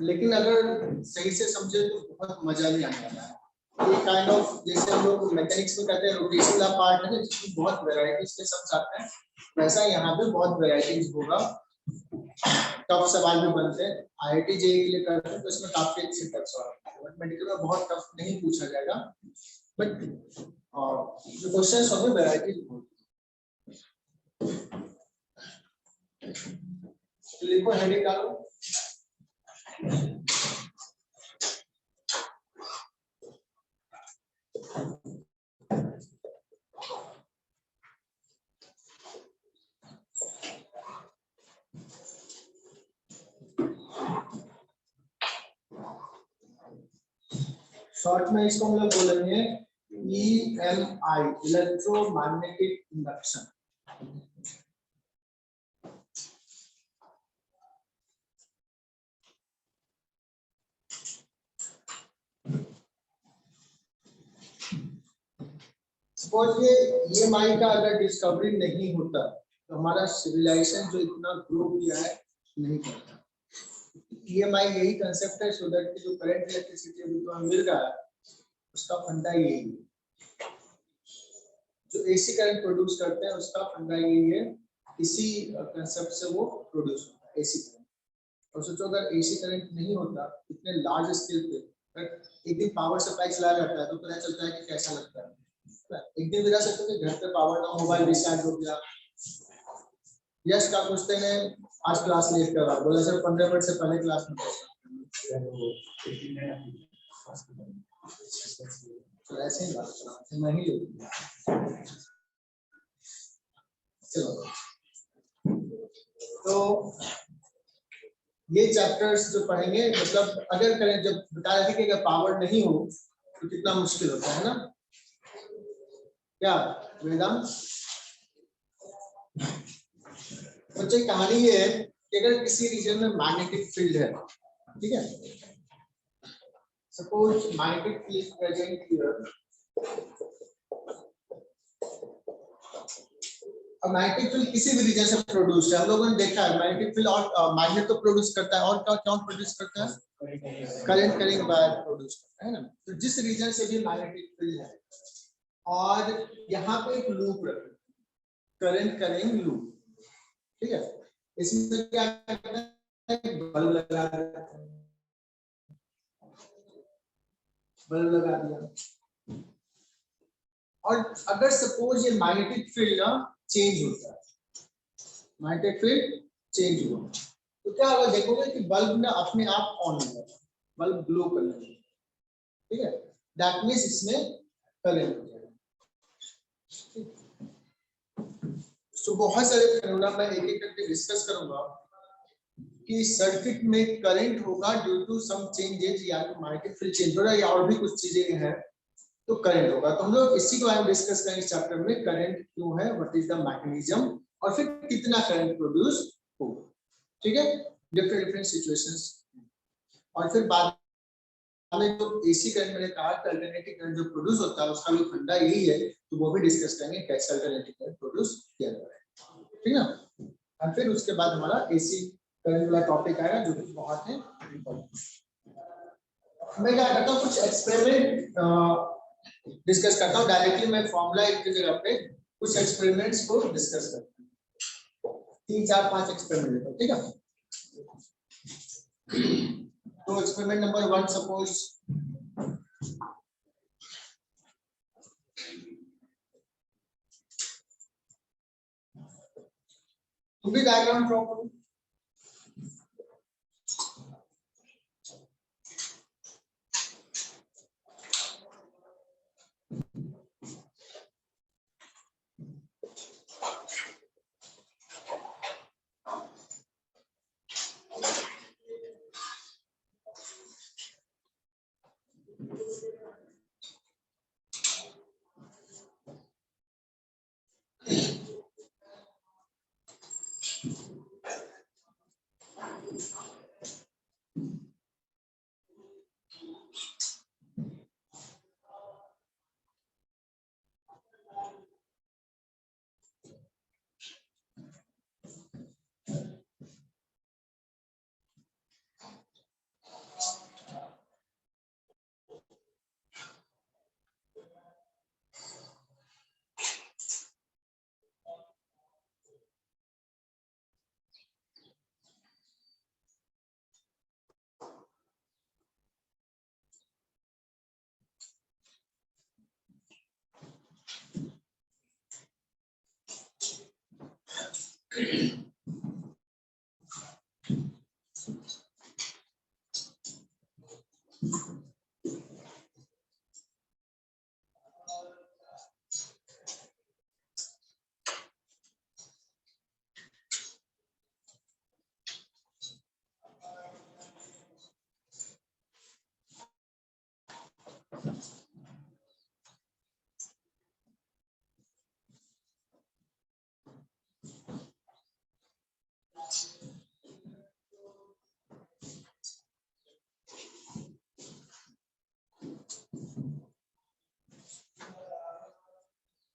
लेकिन अगर सही से समझे तो बहुत मजा भी आने वाला है। ये काइंड ऑफ जैसे हम लोग मैकेनिक्स में कहते हैं रोटेशनल पार्ट है जिसमें बहुत वैरायटीज के शब्द आते हैं, वैसा यहाँ पे बहुत वैरायटीज होगा। टफ सवाल भी बनते हैं, IIT जेईई के लिए करते हैं तो इसमें काफी अच्छे टफ सवाल हैं, बट मेडिकल में बहुत टफ नहीं पूछा जाएगा, बट जो क्वेश्चंस होंगे वैरायटी होगी। तो लिखो हेडिंग डालो। शॉर्ट में इसको हम लोग बोलेंगे EMI, इलेक्ट्रोमैग्नेटिक इंडक्शन। सपोज ये EMI का अगर डिस्कवरी नहीं होता तो हमारा सिविलाइजेशन जो इतना ग्रो किया है नहीं करता। EMI यही कंसेप्ट है, सो दैट जो करंट इलेक्ट्रिसिटी अभी तो हमें मिल रहा है उसका फंडा यही है। जो AC करंट प्रोड्यूस करते हैं उसका फंडा यही है, इसी कंसेप्ट से वो प्रोड्यूस होता है AC करंट। और सोचो अगर AC करंट नहीं होता इतने लार्ज स्केल पे, एक दिन पावर सप्लाई चलाया जाता है तो पता चलता है कि कैसा लगता है। एक दिन मेरा सकते कि घर पे पावर ना, मोबाइल रिचार्ज हो गया, यस का पूछते हैं आज क्लास लेट कर रहा, बोला सर 15 मिनट से पहले क्लास में तो ऐसे ही बात नहीं। चलो तो ये चैप्टर्स जो पढ़ेंगे, मतलब अगर करें जब बता रहे थे कि अगर पावर नहीं हो तो कितना मुश्किल होता है ना, क्या वेदांत? बच्चे कहानी ये है कि अगर किसी रीजन में मैग्नेटिक फील्ड है, ठीक है, suppose magnetic field present here, magnetic field किसी भी रीजन से प्रोड्यूस है, हम लोगों ने देखा है मैग्नेटिक फील्ड और मैग्नेट तो प्रोड्यूस करता है, और क्या प्रोड्यूस करता है? करंट करिंग वायर प्रोड्यूस करता है ना। तो जिस रीजन से भी मैग्नेटिक फील्ड है और यहाँ पे एक लूप रखें, करंट करिंग लूप, ठीक है, इसमें क्या करना है? बल्ब लगा देते हैं, बल्ब लगा दिया, और अगर सपोज ये मैग्नेटिक फील्ड ना चेंज होता है, मैग्नेटिक फील्ड चेंज हुआ तो क्या होगा? देखोगे कि बल्ब ना अपने आप ऑन हो जाएगा, बल्ब ग्लो करने लगेगा, ठीक है, दैट मींस इसमें करंट हो जाएगा। तो बहुत सारे फिनोमेना मैं एक एक करके डिस्कस करूंगा कि सर्किट में करंट होगा ड्यू टू सम चेंजेस, या तो मैग्नेटिक फील्ड चेंज हो रहा है या और भी कुछ चीजें हैं तो करंट होगा। तो हम लोग इसी के बारे में डिस्कस करेंगे इस चैप्टर में, करंट क्यों है, व्हाट इज द मैकेनिज्म, और फिर कितना करंट प्रोड्यूस होगा, ठीक है, डिफरेंट सिचुएशंस। और फिर बाद में जो एसी करंट मैंने कहा, अल्टरनेटिव करंट जो प्रोड्यूस होता है उसका भी फंडा यही है, तो वो भी डिस्कस करेंगे कैसे अल्टरनेटिव करंट प्रोड्यूस किया जाता है, ठीक है। और फिर उसके बाद हमारा एसी करंट वाला टॉपिक आएगा जो कि बहुत है इंपॉर्टेंट। मैं क्या करता हूँ, कुछ एक्सपेरिमेंट डिस्कस करता हूँ, डायरेक्टली मैं फॉर्मूला एक जगह पे कुछ एक्सपेरिमेंट्स को डिस्कस करता हूँ, 3 4 5 एक्सपेरिमेंट लेता हूँ, ठीक है। तो एक्सपेरिमेंट नंबर 1, सपोज तुम भी डायग्राम ड्रॉ करो।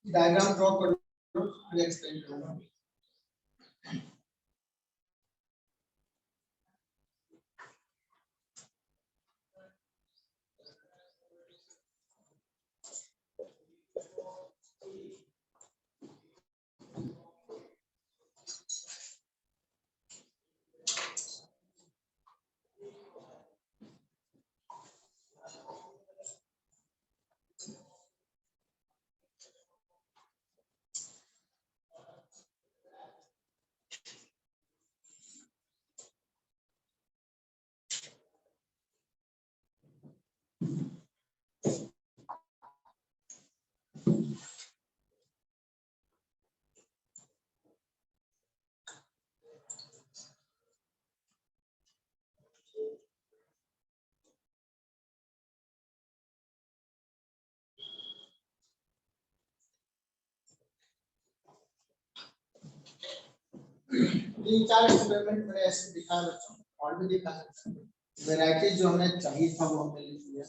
डायग्राम ड्रॉ कर लो, फिर एक्सप्लेन करूंगा। तीन चार एक्सपेरिमेंट मैंने ऐसे दिखा बच्चों, और भी दिखा सकता हूं। वैरायटी जो हमें चाहिए था वो हमने लिख लिया।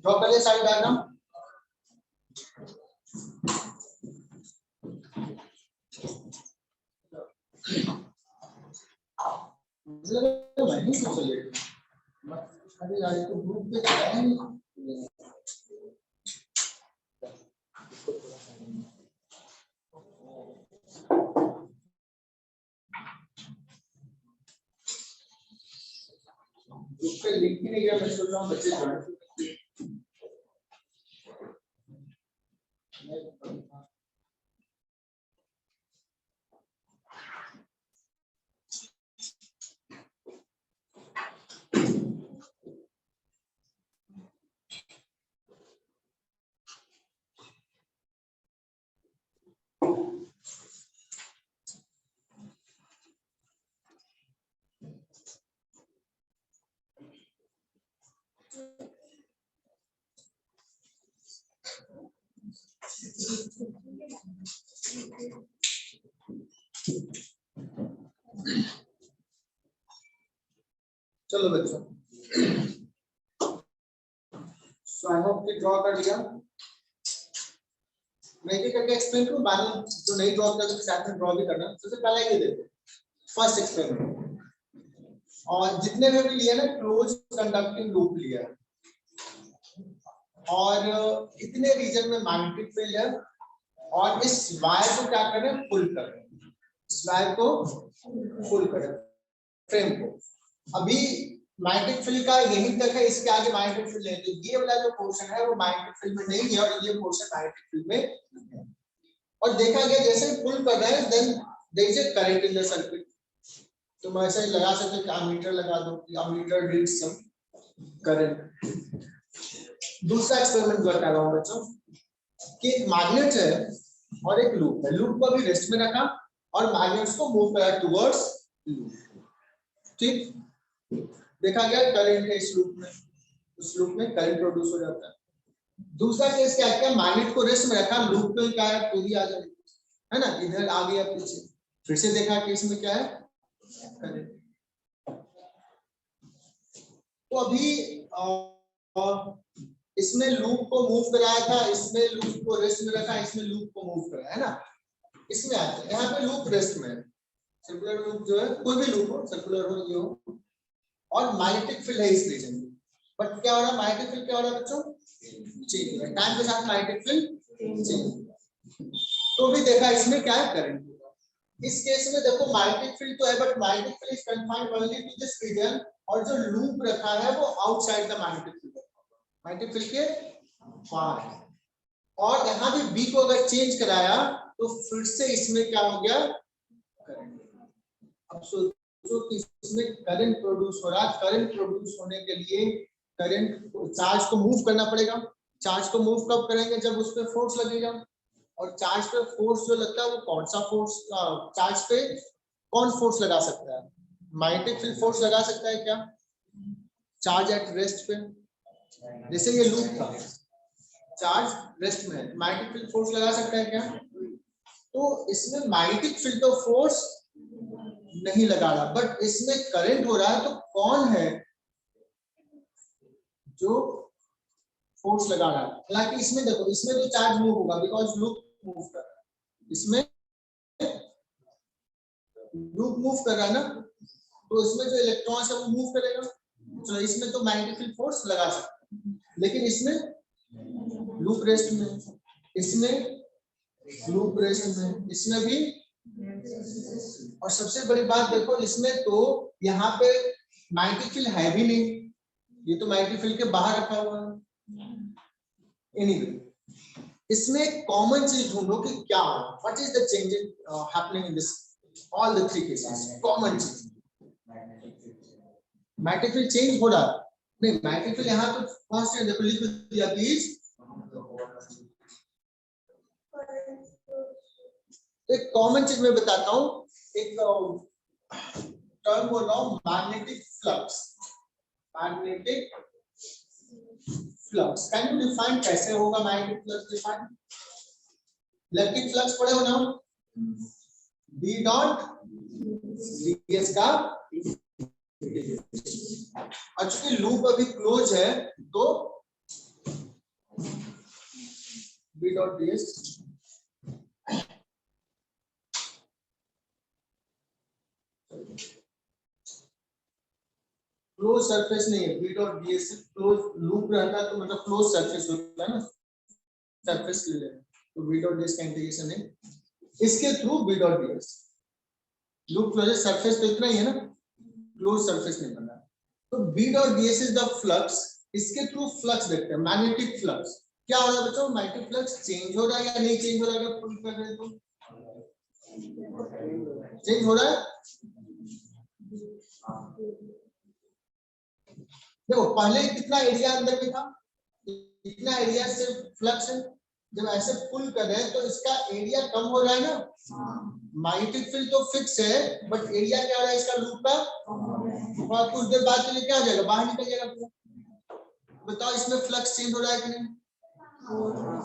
ड्रॉ करिए साइड डायग्राम। वहीं से चले अरे यार ये तो ग्रुप पे है नहीं। ग्रुप पे लिंक ही नहीं गया, मैं सोच रहा हूँ बच्चे ज्वाइन चलो बच्चों, सो आई होप कि ड्रॉ कर लिया। मैं एक करके एक्सप्लेन करूं, बाद में जो नहीं ड्रॉ करते तो साथ में ड्रॉ भी करना। सबसे पहले ये देखो फर्स्ट एक्सपेरिमेंट, और जितने में भी लिया ना क्लोज कंडक्टिंग लूप लिया, और इतने रीजन में मैग्नेटिक फील्ड है, और इस वायर को क्या करें, पुल करें, इस वायर को पुल करें फ्रेम को। अभी मैग्नेटिक फील्ड का यही तक है, इसके आगे मैग्नेटिक फील्ड नहीं, तो ये वाला जो पोर्शन है वो मैग्नेटिक फील्ड में नहीं है, और ये पोर्शन मैग्नेटिक फील्ड में है। और देखा गया जैसे पुल कर रहे हैं then there is a current in the circuit. तो मैं ऐसे लगा सकते हैं कि अमीटर लगा दो कि अमीटर रीड्स सम करंट। दूसरा एक्सपेरिमेंट बता रहा हूं बच्चों कि एक मैग्नेट है और एक लूप है, लूप को भी रेस्ट में रखा और मैग्नेट्स को मूव करा टुवर्ड्स लूप। ठीक, देखा गया करंट है इस लूप में, उस लूप में करंट प्रोड्यूस हो जाता है। दूसरा केस क्या किया, मैग्नेट को रेस्ट में रखा, लूप में क्या है पूरी आ जाएगी, है ना, इधर आ गया पीछे, फिर से देखा कि इसमें क्या है करंट। तो अभी इसमें लूप को मूव कराया था, इसमें लूप को रेस्ट में रखा, इसमें लूप को मूव कराया, है ना। इसमें आता है यहाँ पे लूप रेस्ट में है, सर्कुलर लूप जो है, कोई भी लूप हो, सर्कुलर हो ये हो, और मैग्नेटिक फील्ड है इस रीजन में। बट क्या हो रहा है, मैग्नेटिक फील्ड क्या हो रहा है बच्चों, चेंज हो रहा है, टाइम के साथ मैग्नेटिक फील्ड चेंज। तो भी देखा इसमें क्या है करंट। इस केस में देखो मैग्नेटिक फील्ड तो है, but magnetic field is confined only to this region, और जो लूप रखा है वो outside the magnetic field, magnetic field के बाहर है। और यहाँ भी बी को अगर चेंज कराया तो फिर से इसमें क्या हो गया करंट। अब सोचो कि इसमें करंट प्रोड्यूस हो रहा है, करंट प्रोड्यूस होने के लिए करंट चार्ज को मूव करना पड़ेगा। चार्ज को मूव कब करेंगे, जब उस पर फोर्स लगेगा, और चार्ज पे फोर्स जो लगता है वो कौन सा फोर्स, चार्ज पे कौन फोर्स लगा सकता है, मैग्नेटिक फील्ड फोर्स लगा सकता है क्या, चार्ज एट रेस्ट पे, जैसे ये लूप था, चार्ज रेस्ट में है, मैग्नेटिक फील्ड फोर्स लगा सकता है क्या। तो इसमें मैग्नेटिक फील्ड तो फोर्स नहीं लगा रहा, बट इसमें करंट हो रहा है, तो कौन है जो फोर्स लगा रहा है। हालांकि इसमें देखो, इसमें तो चार्ज मूव होगा बिकॉज लूप मूव कर रहा है, इसमें लूप मूव कर रहा है ना, तो इसमें जो इलेक्ट्रॉन्स है वो मूव करेगा, तो इसमें तो मैग्नेटिक फील्ड फोर्स लगा सकते हैं, लेकिन इसमें लूप रेस्ट में, इसमें लूप रेस्ट में, इसमें भी। और सबसे बड़ी बात देखो, इसमें तो यहाँ पे मैग्नेटिक फील्ड है भी नहीं, ये तो मैग्नेटिक फील्ड के बाहर रखा हुआ है। एनीवे, इसमें कॉमन चीज ढूंढो कि क्या हो, what is the change happening in this all the three cases. Common चीज, मैग्नेटिक फील्ड चेंज हो रहा नहीं, मैग्नेटिक फील्ड यहाँ तो कांस्टेंट, देखो लिख दिया प्लीज। एक कॉमन चीज मैं बताता हूँ, एक टर्म बोल रहा हूँ, magnetic flux. Magnetic flux can you define, कैसे होगा magnetic flux define. Electric flux पढ़े हो ना, बी डॉट डीएस का, और चूंकि लूप अभी क्लोज है तो B dot ds close surface नहीं है, B dot ds close loop रहता है तो मतलब क्लोज सरफेस होता है ना, सरफेस के लिए, तो बी डॉट डीएस का इंटीग्रेशन है इसके through B dot ds. Loop close surface तो इतना ही है ना, क्लोज सरफेस नहीं बना, तो B dot ds is the flux, इसके थ्रू फ्लक्स देखते हैं, मैग्नेटिक फ्लक्स। क्या हो रहा है बच्चों, मैग्नेटिक फ्लक्स चेंज हो रहा है या नहीं चेंज हो रहा है, अगर कर रहे तो चेंज हो रहा है। देखो पहले कितना एरिया अंदर में था, इतना एरिया से फ्लक्स है, जब ऐसे पुल कर रहे हैं तो इसका एरिया कम हो रहा है ना। मैग्नेटिक फील्ड तो फिक्स है, बट एरिया क्या हो रहा है इसका लूप का, और कुछ देर बाद के लिए क्या हो जाएगा, बाहर निकल जाएगा पूरा। बताओ इसमें फ्लक्स चेंज हो रहा है कि नहीं।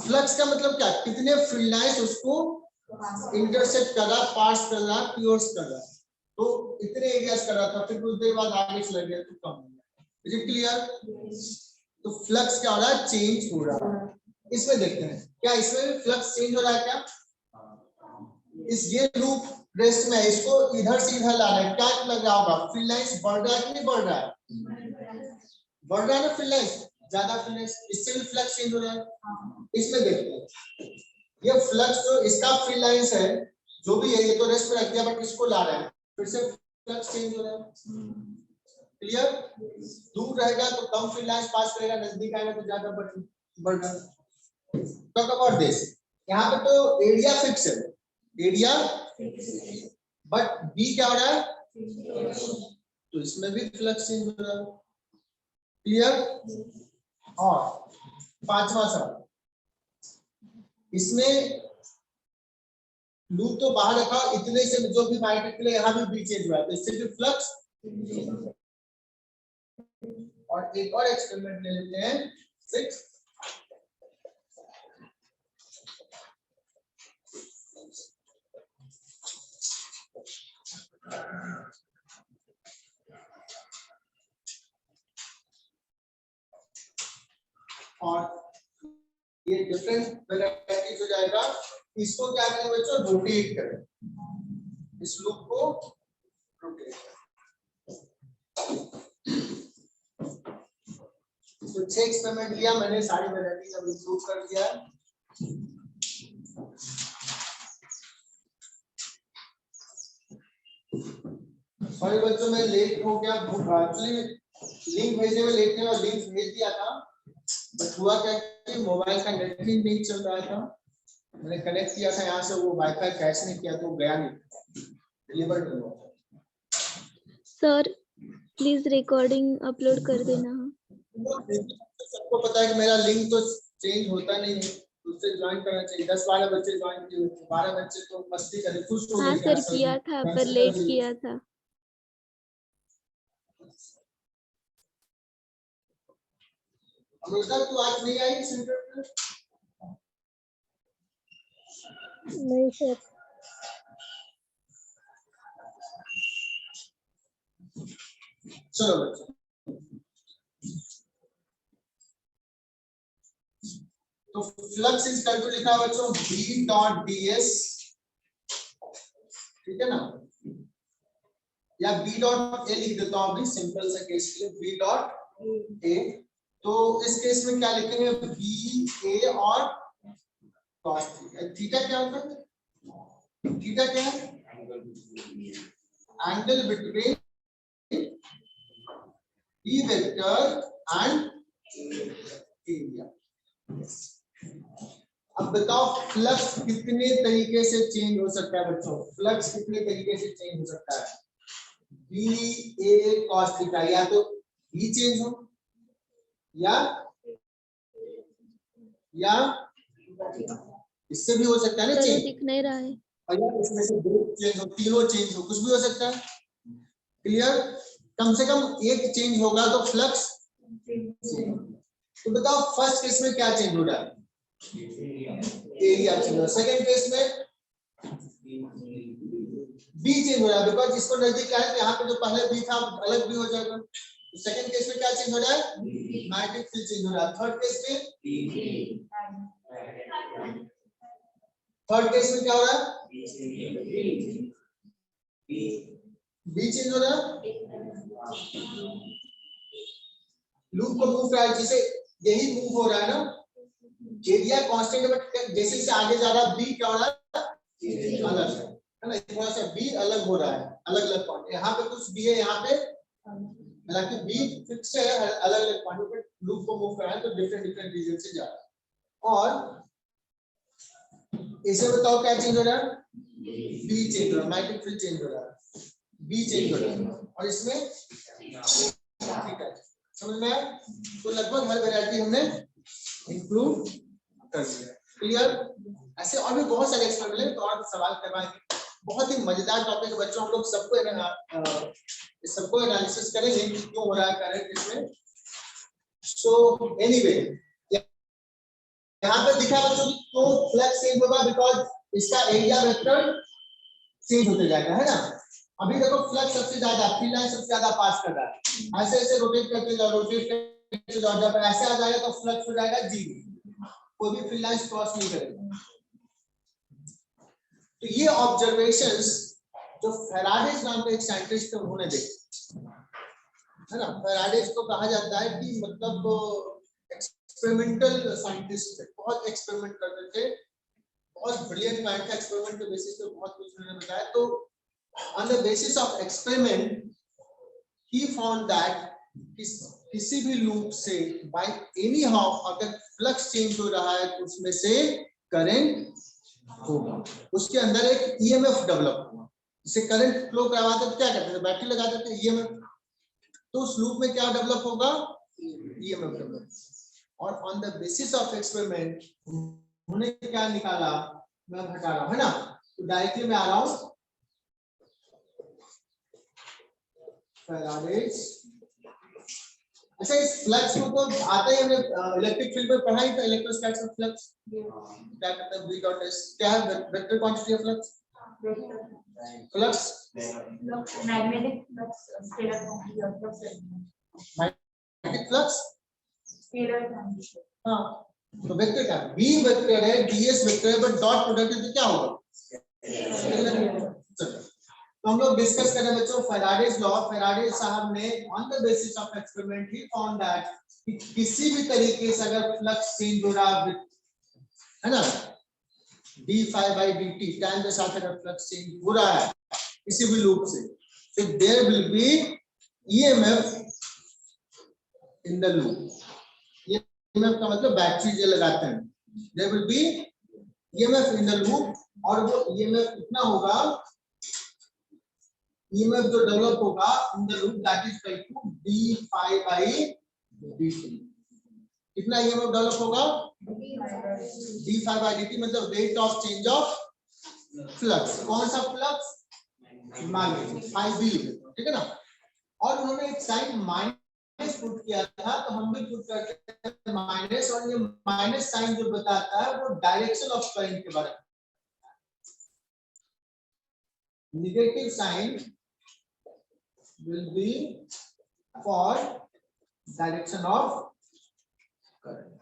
फ्लक्स का मतलब क्या, कितने फील्ड लाइंस उसको इंटरसेक्ट कर रहा, पास कर रहा, पियर्स कर रहा, तो इतने एरियाज कर रहा था, फिर कुछ देर बाद आगे चला गया तो कम हो गया। Is it clear. तो फ्लक्स क्या हो रहा है, चेंज हो रहा है। इसमें देखते हैं क्या इसमें फ्लक्स चेंज हो रहा है क्या। इस ये लूप रेस्ट में, इसको इधर से इधर लाना है, क्या लग रहा होगा, फील्ड लाइंस बढ़ रहा है कि नहीं बढ़ रहा है, बढ़ रहा है ना फील्ड लाइंस, ज्यादा फील्ड लाइंस, इससे भी फ्लक्स चेंज हो रहा है। इसमें देखते हैं, ये फ्लक्स जो इसका फील्ड लाइंस है जो भी है, ये तो रेस्ट पे रख दिया, बट इसको ला रहा है, फिर से फ्लक्स चेंज हो रहा है। क्लियर, दूर रहेगा तो कम फील्ड लाइंस पास करेगा, नजदीक आएगा तो ज्यादा बढ़ रहा है। टॉक अबाउट दिस, यहाँ पे तो एरिया फिक्स है, एरिया, बट बी क्या हो रहा है, तो इसमें भी फ्लक्स चेंज हो रहा है। क्लियर। और पांचवा सवाल, इसमें लूप तो बाहर रखा, इतने से जो भी मैग्नेटिक के लिए यहाँ भी बी चेंज हुआ है, तो इससे भी फ्लक्स और एक और एक्सपेरिमेंट ले लेते हैं 6। और ये डिफरेंट वैरायटीज हो जाएगा। इसको क्या करें बच्चों, रोटेट करें, इस लूप को रोटेट करें। तो 6 एक्सपेरिमेंट लिया मैंने, सारी वैरायटीज अब इंक्लूड कर दिया है। सॉरी बच्चों मैं लेट हो गया, एक्चुअली लिंक भेजने में लेट नहीं, और लिंक भेज दिया था बट हुआ क्या कि मोबाइल का नेट नहीं चल रहा था। मैंने कनेक्ट किया था यहाँ से, वो वाईफाई कैश नहीं किया तो गया नहीं, डिलीवर नहीं हुआ। सर प्लीज रिकॉर्डिंग अपलोड कर देना। सबको पता है कि मेरा लिंक तो चेंज होता नहीं है, दूसरे ज्वाइन करना चाहिए। 10-12 बच्चे ज्वाइन किए, 12 बच्चे तो मस्ती करे, खुश हो हाँ गए। सर किया था पर लेट किया था। अनुष्का तू आज नहीं आई सेंटर पे? नहीं सर। चलो बच्चों, तो फ्लक्स इज इक्वल टू लिखा बच्चों B डॉट ds, ठीक है ना, या B डॉट A लिख देता हूं अभी सिंपल सा केस के लिए, B डॉट A। तो इस केस में क्या लिखेंगे, B A और cos थीटा। थीटा क्या होता है, थीटा क्या है, angle between E vector and area. अब बताओ फ्लक्स कितने तरीके से चेंज हो सकता है बच्चों, फ्लक्स कितने तरीके से चेंज हो सकता है। B A cos थीटा, या तो B चेंज हो या इससे भी हो सकता है ना चेंज, दिख नहीं रहा है, और या इसमें से दो चेंज हो, तीनों चेंज हो, कुछ भी हो सकता है। क्लियर, कम से कम एक चेंज होगा तो फ्लक्स। तो बताओ फर्स्ट केस में क्या चेंज हो रहा है, एरिया चेंज हो रहा है। सेकंड केस में बी चेंज हो रहा है, बिकॉज इसको नजदीक है तो यहाँ पे जो पहले बी था अलग भी हो जाएगा। तो सेकंड केस में क्या चेंज हो रहा है, मैग्नेटिक फील्ड चेंज हो रहा है। थर्ड केस में क्या हो रहा है, बी चेंज हो रहा है, लूप को मूव कर रहा है, जिसे यही मूव हो रहा है ना, एरिया कांस्टेंट है बट जैसे जैसे आगे जा रहा है बी क्या हो रहा है, अलग है ना, थोड़ा सा बी अलग हो रहा है, अलग अलग पॉइंट। यहाँ पे कुछ बी है, यहाँ पे हालांकि बी फिक्स है, अलग अलग पॉइंट पे लूप को मूव कर रहा है, तो डिफरेंट डिफरेंट रीजन से जा रहा है। और इसे बताओ क्या चेंज हो रहा है, बी चेंज हो रहा है, मैग्नेटिक फील्ड चेंज हो रहा है, बी चेंज हो रहा है, और इसमें ठीक है, समझ में आया। तो लगभग हर वैरायटी हमने इंक्लूड कर दिया। क्लियर, ऐसे और भी बहुत सारे एक्सपेरिमेंट हैं, तो और सवाल करवाएंगे। बहुत ही मजेदार टॉपिक है बच्चों, हम लोग सबको एनालिसिस करेंगे क्यों हो रहा है करंट इसमें। सो एनीवे यहाँ पे दिखा बच्चों तो फ्लक्स चेंज होगा बिकॉज इसका एरिया वेक्टर चेंज होते जाएगा, है ना। अभी देखो फ्लक्स सबसे ज्यादा, फील्ड लाइन सबसे ज्यादा पास कर रहा है, ऐसे ऐसे रोटेट करते जाओ, जब ऐसे आ जाएगा तो फ्लक्स हो जाएगा जीरो, कोई भी फील्ड लाइन क्रॉस नहीं करेगा। तो ये ऑब्जर्वेशंस जो फैराडे नाम के एक साइंटिस्ट थे उन्होंने देखे, है ना। फैराडे को कहा जाता है कि मतलब एक्सपेरिमेंटल साइंटिस्ट थे, बहुत एक्सपेरिमेंट करते थे, बहुत ब्रिलियंट माइंड था, एक्सपेरिमेंट के बेसिस पे बहुत कुछ उन्होंने बताया। तो on the basis of experiment he found that किसी भी लूप से बाय एनी हाउ अगर फ्लक्स चेंज हो रहा है तो उसमें से करंट होगा, उसके अंदर एक ईएमएफ डेवलप हुआ। जिसे करंट फ्लो करवाते तो क्या करते थे, बैटरी लगा देते ईएमएफ, तो उस लूप में क्या डेवलप होगा, ईएमएफ डेवलप। और on the basis of experiment उन्होंने क्या निकाला, मैं हटा रहा हूं, है ना, तो डायरेक्टली मैं आ रहा हूं फैराडेज अच्छा इस फ्लक्स को तो आता ही हमने इलेक्ट्रिक फील्ड में पढ़ा ही था, इलेक्ट्रोस्टैटिक्स में फ्लक्स क्या कहते हैं, v डॉट s क्या है, vector quantity of flux, flux magnetic flux scalar quantity of flux magnetic flux scalar quantity. हाँ तो वेक्टर क्या है, v वेक्टर है, ds वेक्टर है, बट डॉट प्रोडक्ट है तो क्या होगा। तो हम लोग डिस्कस करें बच्चों फैराडेज लॉ। फैराडे साहब ने on the basis of experiment he found that किसी भी तरीके से अगर फ्लक्स चेंज हो रहा है ना, d phi by dt time के साथ अगर फ्लक्स चेंज हो रहा है किसी भी लूप से, तो there will be EMF in the loop. EMF का मतलब बैटरी जो लगाते हैं, there will be EMF in the loop, और वो EMF कितना होगा, EMF जो डेवलप होगा in the loop that is equal to d phi by dt। कितना EMF डेवलप होगा, d phi by dt मतलब rate of change of flux. कौन सा फ्लक्स, मैग्नेटिक, phi b, ठीक है ना। और उन्होंने एक साइन माइनस पुट किया था, तो हम भी पुट करते हैं माइनस, और ये माइनस साइन जो बताता है वो डायरेक्शन ऑफ करंट के बारे में। Negative sign will be for direction of current।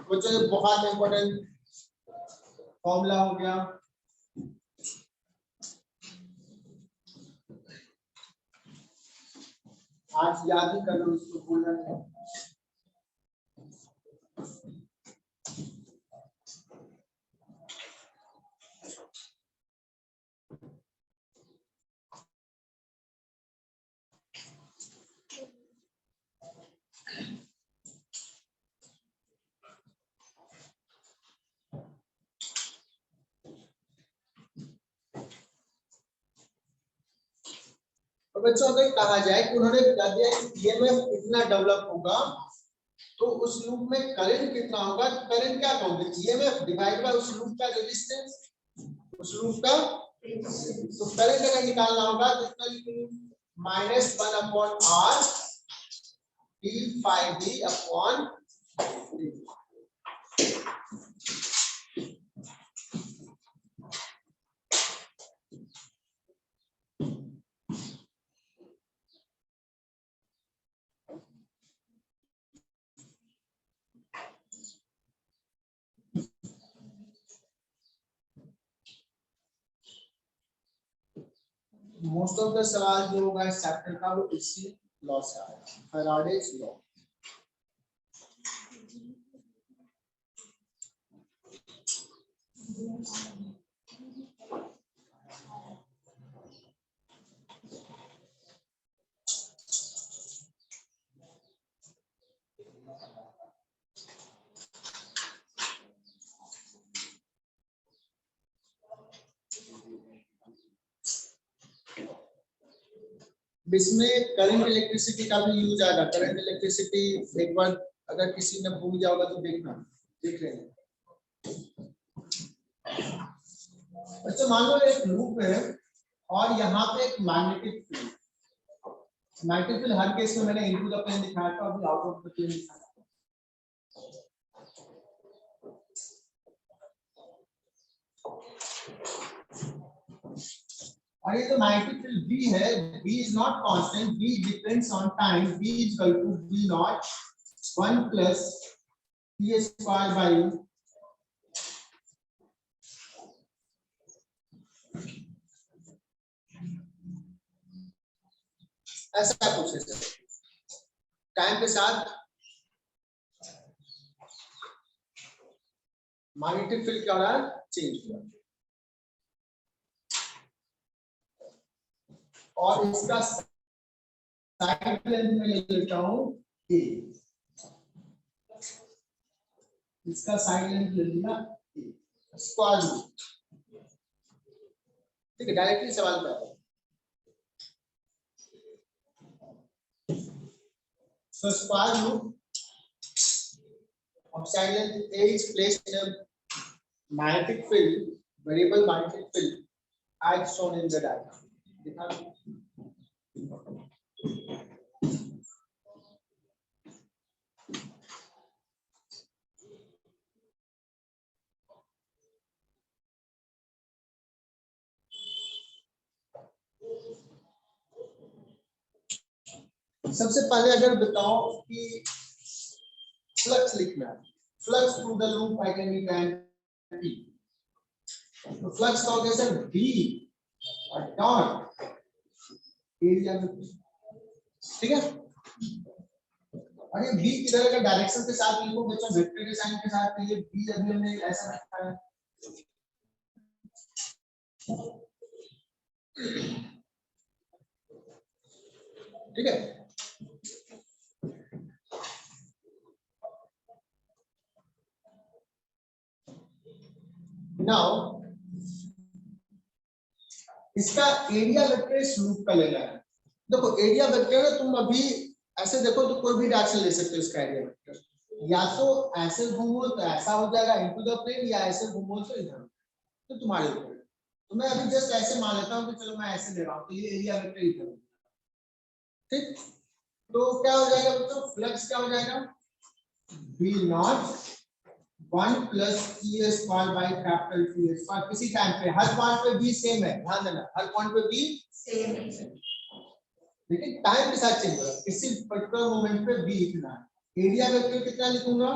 बच्चों ये बहुत इंपॉर्टेंट फॉर्मूला हो गया। आज याद ही कर लो, इसको भूलना नहीं। और बच्चों अगर कहा जाए कि उन्होंने बता दिया कि EMF कितना डेवलप होगा, तो उस लूप में करंट कितना होगा, करंट क्या कहोगे, EMF डिवाइड बाय उस लूप का रेजिस्टेंस, उस लूप का। तो करंट अगर निकालना होगा तो इतना लिखेंगे -1/r d phi b upon d। Most of the सवाल जो होगा इस चैप्टर का वो इसी लॉ से आएगा, फैराडेज लॉ। इसमें करंट इलेक्ट्रिसिटी का भी यूज आएगा। करंट इलेक्ट्रिसिटी एक बार अगर किसी ने भूल जाओगा तो देखना, देख लेना। अच्छा मान लो एक लूप है और यहाँ पे एक मैग्नेटिक फील्ड, मैग्नेटिक फील्ड हर केस में मैंने इनटू द प्लेन दिखाया था, अभी आउट ऑफ द प्लेन दिखाया। और ये जो मैग्नेटिक फील्ड B है, B is not constant, B depends on time. B is equal to V naught 1 plus P square by ऐसा कुछ है। टाइम के साथ मैग्नेटिक फील्ड क्या हो रहा है, चेंज हो रहा है। और इसका साइड लेंथ में ले लेता हूं A, इसका साइड लेंथ ले लिया A, स्क्वायर रूट। ठीक है, डायरेक्टली सवाल पे आता है। So square root of side length A is placed in a magnetic field, variable magnetic field as shown in the diagram. दिखा सबसे पहले अगर बताओ कि फ्लक्स लिखना है, flux through the loop I can be ten P, तो flux का होगा सर V और डॉट एरिया में, ठीक है। और ये V किधर का डायरेक्शन के साथ लिखो बच्चों, वेक्टर के साइन के साथ, तो ये V अभी हमने ऐसा रखा है, ठीक है। नाउ इसका एरिया वेक्टर इस लूप का लेना है। देखो एरिया वेक्टर तुम अभी ऐसे देखो तो कोई भी डायरेक्शन ले सकते हो इसका एरिया वेक्टर, या तो ऐसे घूमो तो ऐसा हो जाएगा इनटू द प्लेन, या ऐसे घूमो तो इधर, तो तुम्हारे ऊपर। तो मैं अभी जस्ट ऐसे मान लेता हूँ कि चलो मैं ऐसे ले रहा हूँ, तो ये एरिया वेक्टर इधर, ठीक। तो क्या हो जाएगा बच्चों, फ्लक्स क्या हो जाएगा, V naught 1 plus E square by capital T square, किसी टाइम पे हर पॉइंट पे B सेम है, ध्यान देना हर पॉइंट पे B सेम है, लेकिन टाइम के साथ चेंज होगा, किसी पर्टिकुलर मोमेंट पे B इतना है। एरिया वेक्टर कितना लिखूंगा,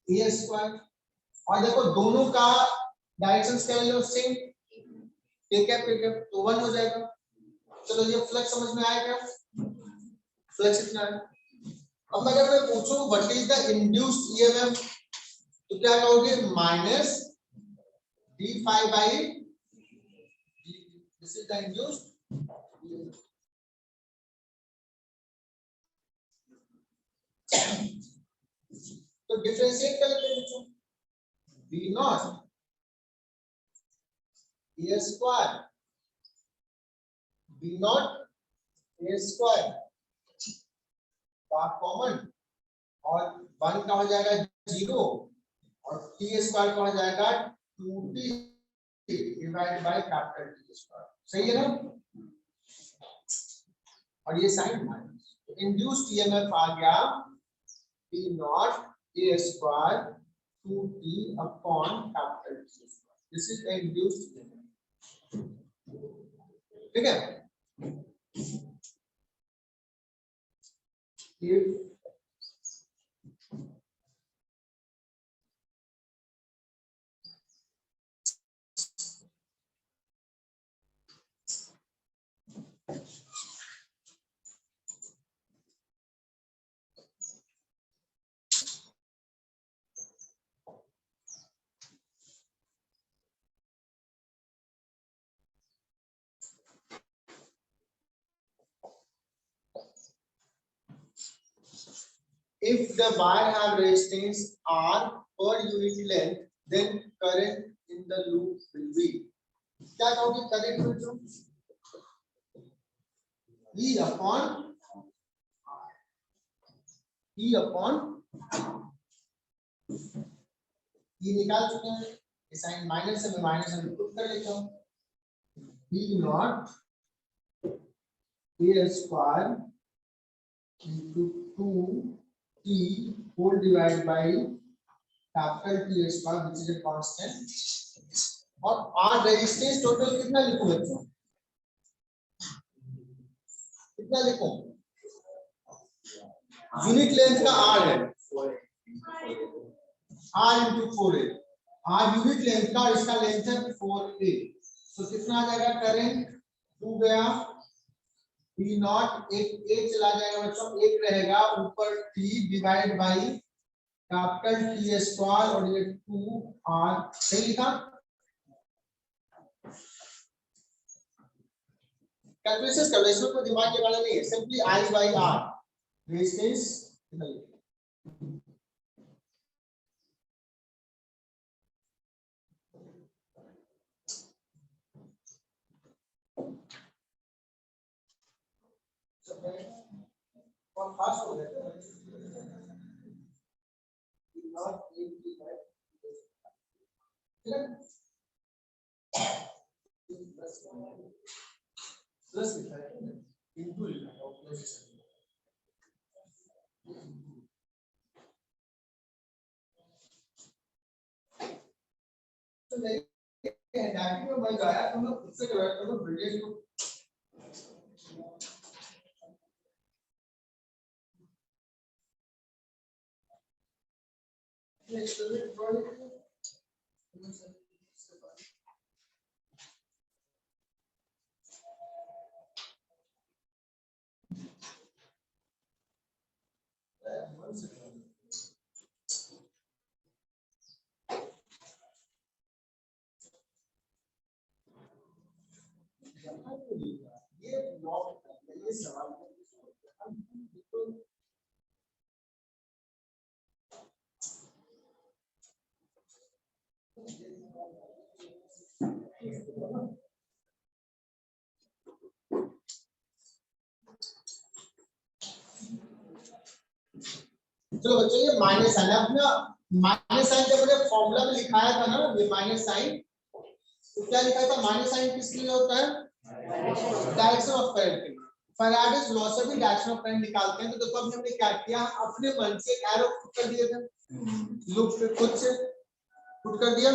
A स्क्वायर, और देखो दोनों का डायरेक्शंस क्या ले लो सेम, ठीक है, तो 1 हो जाएगा। चलो ये फ्लक्स समझ में आया क्या, फ्लक्स इतना है। अब अगर मैं पूछूं what is the induced EMF, तो क्या कहोगे, minus d5 by this is the induced, तो डिफरेंशिएट कर लेते हैं बच्चों, v not a square, v not a square का कॉमन, और 1 का हो जाएगा 0, और t स्क्वायर का हो जाएगा 2t divide by capital T square, सही है ना। और ये साइन माइनस, तो इंड्यूस्ड ईएमएफ आ गया P not a square 2t upon capital T square, this is the induced EMF, ठीक है। If the wire have resistance R per unit length, then current in the loop will be, क्या कहोगे current बच्चों, E upon E निकाल चुके हैं, sign minus है, मैं माइनस में पुट कर लेता हूँ, B not a square into 2t whole divided by capital T square which is a constant, और R रेजिस्टेंस टोटल कितना लिखूं बच्चों, कितना लिखूं, यूनिट लेंथ का R है, R into 4a, R unit length का, और इसका लेंथ है 4a, तो कितना आ जाएगा, करंट 2 गया, V नॉट एक चला जाएगा बच्चों, एक रहेगा ऊपर T divide by capital T square, और ये 2R, सही लिखा। कैलकुलेशन कर लो, इसमें कोई दिमाग के वाला नहीं है, simply I by R resistance और खास हो जाता है, नॉट एक भी है, ठीक है। प्लस लिखा है इनटू लिखा है ऑपोजिशन। तो नहीं डायरेक्ट में मैं गया तो मैं खुद से करवाया तो ब्रिलियंट को ये सवाल चलो बच्चों ये माइनस साइन अपना माइनस साइन जब मैंने फॉर्मूला में लिखाया था ना ये माइनस साइन तो क्या लिखा था माइनस साइन किस लिए होता है डायरेक्शन ऑफ करंट के लिए। फैराडेज लॉ से भी डायरेक्शन ऑफ करंट निकालते हैं। तो देखो हमने क्या किया अपने मन से एक एरो पुट कर दिए थे लूप पे खुद से पुट कर दिया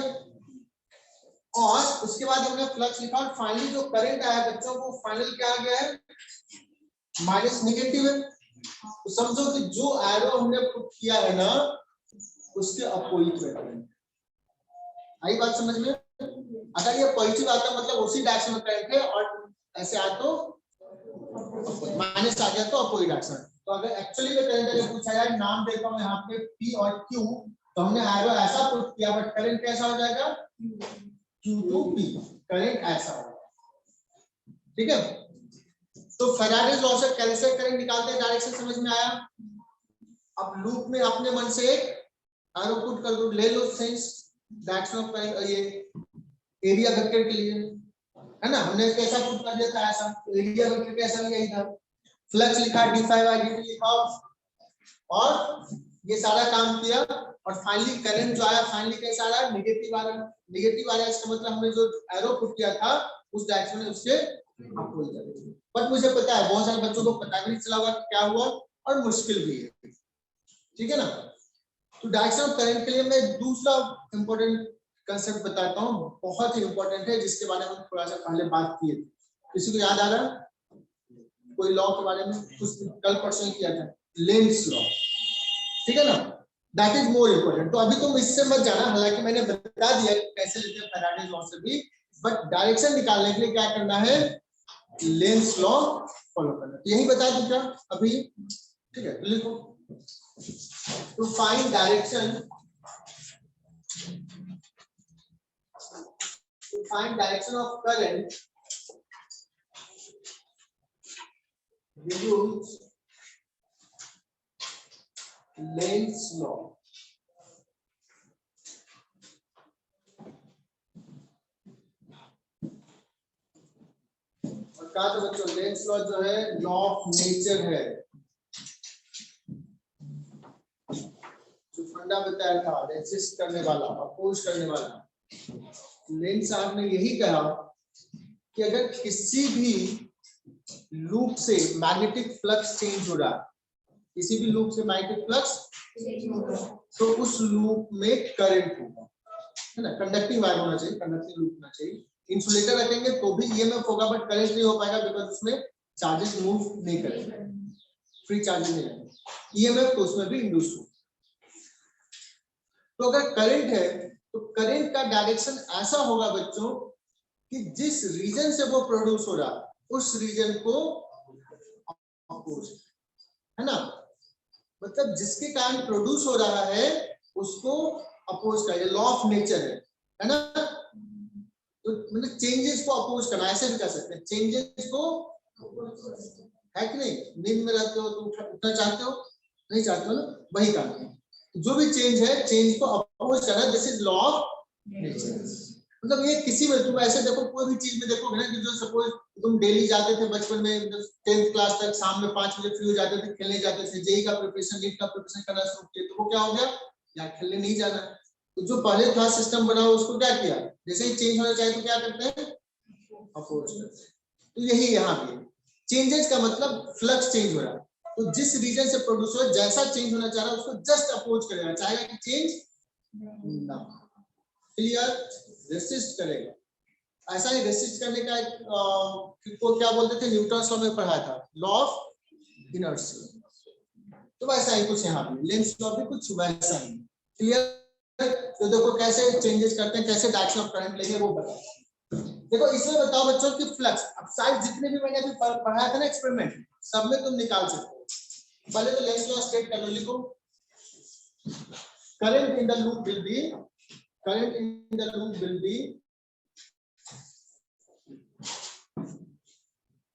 और उसके बाद हमने फ्लक्स लिखा और फाइनली जो करंट आया बच्चों को फाइनल क्या आ गया है माइनस नेगेटिव है। तो समझो कि जो एरो हमने पुट किया है ना उसके अपोजिट में करंट आई बात समझ में। अगर ये पॉजिटिव आता मतलब उसी डायरेक्शन में करंट है और ऐसे आया तो माइनस आ गया तो अपोजिट डायरेक्शन। तो अगर एक्चुअली में करंट अगर पूछा जाए नाम देता हूं यहाँ पे P और Q तो हमने एरो ऐसा पुट किया बट करंट कैसा हो जाएगा Q to P करंट ऐसा होगा ठीक है। तो फैराडेज लॉ से कैसे करंट निकालते हैं डायरेक्शन समझ में आया। अब लूप में अपने मन से एक एरो पुट कर दो ले लो सेंस डायरेक्शन ऑफ करंट ये एरिया वेक्टर के लिए है ना हमने कैसा पुट कर दिया था ऐसा एरिया वेक्टर कैसा लिया इधर फ्लक्स लिखा d∅dt लिखा और ये सारा काम किया और फाइनली करंट जो आया फाइनली कैसा आ रहा है नेगेटिव आ रहा है। नेगेटिव आ रहा है इसका मतलब हमने जो एरो पुट किया था उस डायरेक्शन में उसके अपोजिट। बट मुझे पता है बहुत सारे बच्चों को पता भी नहीं चला होगा क्या हुआ और मुश्किल भी है ठीक है ना। तो डायरेक्शन ऑफ करंट के लिए मैं दूसरा इंपॉर्टेंट कंसेप्ट बताता हूँ बहुत ही इंपॉर्टेंट है जिसके बारे में थोड़ा सा पहले बात की थी। किसी को याद आ रहा है कोई लॉ के बारे में कुछ कल परसों किया था लेंस लॉ ठीक है ना दैट इज मोर इम्पोर्टेंट। तो अभी तुम इससे मत जाना हालांकि मैंने बता दिया कैसे लेते हैं फैराडेज लॉ से भी बट डायरेक्शन निकालने के लिए क्या करना है लेंस लॉ फॉलो करना। तो यही बता दूं क्या अभी ठीक है लिखो to find direction to find direction of current we use Lenz law। और कहा तो बच्चों लेंस लॉ जो है लॉ ऑफ नेचर है जो फंडा बताया था रेजिस्ट करने वाला अपोज करने वाला। लेंस साहब ने यही कहा कि अगर किसी भी लूप से मैग्नेटिक फ्लक्स चेंज हो रहा किसी भी लूप से मैग्नेटिक फ्लक्स तो उस लूप में करंट होगा है ना। कंडक्टिंग वायर होना चाहिए कंडक्टिंग लूप होना चाहिए। इंसुलेटर रखेंगे तो भी ईएमएफ होगा बट करंट नहीं हो पाएगा बिकॉज उसमें चार्जेस मूव नहीं करेंगे फ्री चार्जेस नहीं रहेंगे ईएमएफ तो उसमें भी इंड्यूस हो। तो अगर करंट है तो करंट का डायरेक्शन ऐसा होगा बच्चों कि जिस रीजन से वो प्रोड्यूस हो रहा उस रीजन को अपोज है ना। मतलब जिसके कारण प्रोड्यूस हो रहा है उसको अपोज करेगा लॉ ऑफ नेचर है ना। तो मतलब चेंजेस को अपोज करना ऐसे भी कर सकते हैं चेंजेस को है कि नहीं। नींद में रहते हो तो उठना चाहते हो नहीं चाहते हो ना वही काम है जो भी चेंज है चेंज को अपोज करना this is law of nature. मतलब ये किसी में तुम ऐसे देखो कोई भी चीज में देखोगे ना कि जो सपोज तुम डेली जाते थे बचपन में 10th क्लास तक शाम में 5 बजे फ्री हो जाते थे खेलने जाते थे जेई का प्रिपरेशन नीट का प्रिपरेशन करना शुरू किया तो वो क्या हो गया यार खेलने नहीं जाना। तो जो पहले क्लास सिस्टम बना उसको क्या किया जैसे ही चेंज होना चाहिए तो क्या करते हैं अपोज करते हैं। तो यही यहाँ भी चेंजेस का मतलब फ्लक्स चेंज हो रहा है, तो जिस रीजन से प्रोड्यूस हो जैसा चेंज होना चाह रहा है उसको जस्ट अपोज करेगा, चाहेगा कि चेंज ना, क्लियर, रेसिस्ट करेगा। ऐसा ही रेसिस्ट करने का को क्या बोलते थे, न्यूटन लॉ में पढ़ा था, लॉ ऑफ इनर्शिया। तो वैसा ही कुछ यहाँ पे लेंस लॉ भी कुछ वैसा ही, क्लियर। तो देखो कैसे चेंजेस करते हैं, कैसे डायरेक्शन ऑफ करंट लेंगे वो बताओ। देखो इसमें बताओ बच्चों कि फ्लक्स, अब साइड जितने भी मैंने अभी पढ़ाया था ना एक्सपेरिमेंट, सब में तुम निकाल सकते हो। पहले तो लेंस लॉ स्टेट कर लो, लिखो current in the loop will be, current in the loop will be,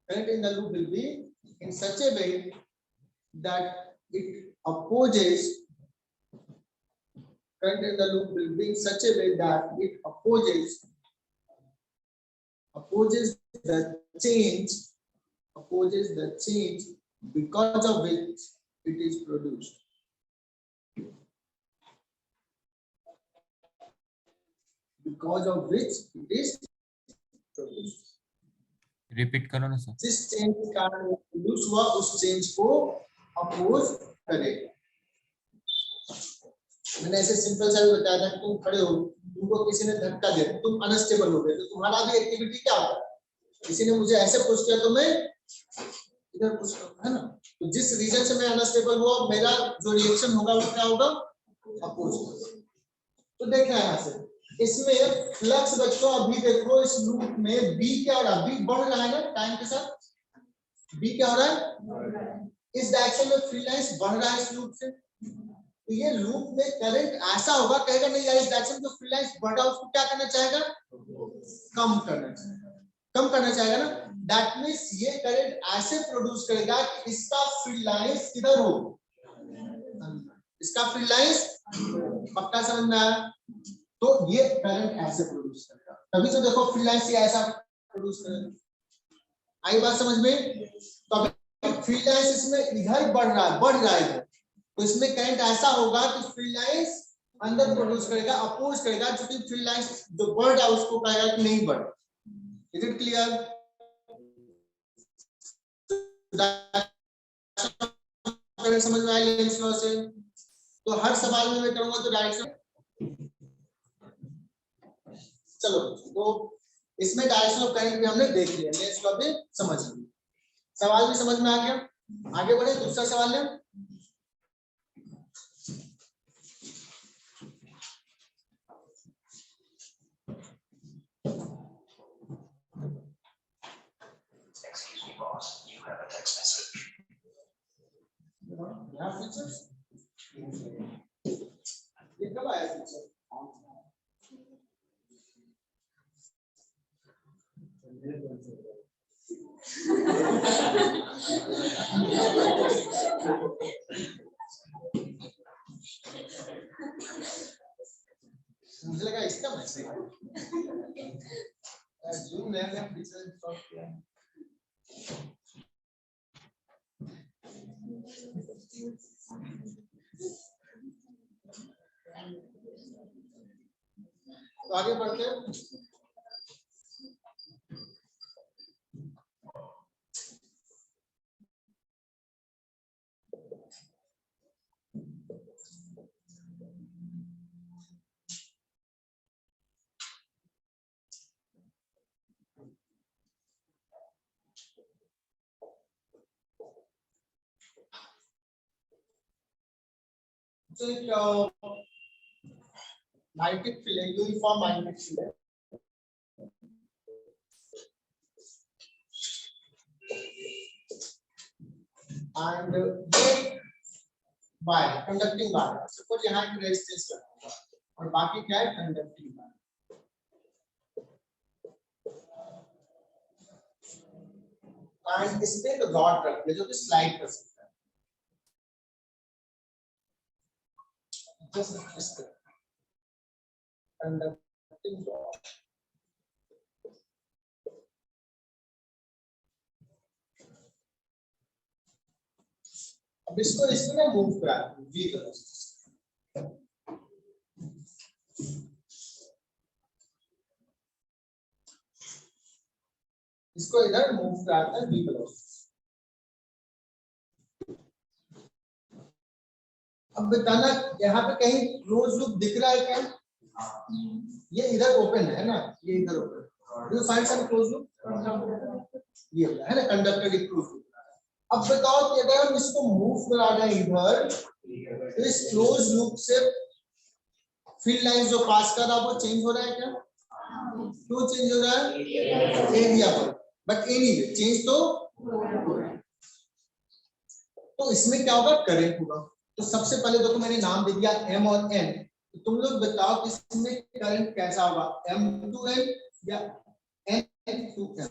current in the loop will be in such a way that it opposes, current in the loop will be in such a way that it opposes the change, opposes the change because of which it is produced. Because of which it is produced. Repeat करो ना sir. जिस change के कारण वो produce हुआ उस change को oppose करेगा। मैंने ऐसे सिंपल सा भी बताया था, तुम खड़े हो, तुमको किसी ने धक्का दिया, तुम अनस्टेबल हो गए, तो तुम्हारा भी एक्टिविटी क्या होगा, किसी ने मुझे ऐसे पुश किया तो मैं इधर पुश करूंगा, है ना। तो जिस रीजन से मैं अनस्टेबल हुआ, मेरा जो रिएक्शन होगा वो क्या होगा, अपोज। तो देखना है यहाँ से इसमें फ्लक्स बच्चों, अभी देखो इस लूप में बी क्या हो रहा है, बी बढ़ रहा है ना टाइम के साथ, बी क्या हो रहा है, इस डायरेक्शन में फ्री लाइंस बढ़ रहा है इस लूप से, तो ये लूप में करंट ऐसा होगा, कहेगा नहीं यार इस डायरेक्शन में फ्री लाइंस बढ़ रहा है, उसको क्या करना चाहेगा, कम करना चाहेगा, कम करना चाहेगा ना। दैट मींस ये करंट ऐसे प्रोड्यूस करेगा कि इसका फ्री लाइंस किधर हो, इसका फ्री लाइंस पक्का समझ में आया। तो ये करंट ऐसे प्रोड्यूस करेगा, तभी तो देखो फ्री लाइंस ये ऐसा प्रोड्यूस करेगा। आई बात समझ में। तो फ्री लाइंस इसमें इधर बढ़ रहा है इधर, तो इसमें करंट ऐसा होगा कि फ्री लाइंस अंदर प्रोड्यूस करेगा, अपोज करेगा, क्योंकि फ्री लाइंस जो बढ़ रहा है उसको कहेगा कि नहीं बढ़। Is it clear? समझ में आया लेंस लॉ से? तो हर सवाल में मैं करूंगा तो डायरेक्शन, चलो तो इसमें डायरेक्शन ऑफ करंट भी हमने देख लिया, लेंस लॉ भी समझ लिया, सवाल भी समझ में आ गया। आगे बढ़े, दूसरा सवाल है, Excuse me, boss. You have a text message. ये कब आया फीचर? मुझे लगा इसका मैसेज जूम नया फीचर इंस्टॉल किया। तो आगे बढ़ते हैं। So magnetic field, uniform magnetic field, and ये वायर, कंडक्टिंग वायर, सपोज यहाँ की रेजिस्टेंस है और बाकी क्या है, कंडक्टिंग वायर। एंड इसमें एक रॉड रख दिया जो कि स्लाइड कर सकता है, जस्ट इस तरह कंडक्टिंग रॉड। अब इसको इसमें ना मूव करा वी करो, इसको इधर मूव कराता है बी ब्लॉक। अब बताना यहाँ पे कहीं क्लोज लूप दिख रहा है क्या? ये इधर ओपन है ना, ये इधर open. Do you find some close loop? ये है ना कंडक्टर क्लोज लूप। अब बताओ कि अगर हम इसको मूव करा दें इधर, तो इस क्लोज लूप से फील्ड लाइन जो पास कर रहा है वो चेंज हो रहा है क्या? क्यों चेंज हो रहा है? एरिया पर। बट एनीवे चेंज तो हो रहा है। तो इसमें क्या होगा? करंट होगा। तो सबसे पहले देखो मैंने नाम दे दिया M और N। तो तुम लोग बताओ कि इसमें करंट कैसा होगा? M to N या N to M?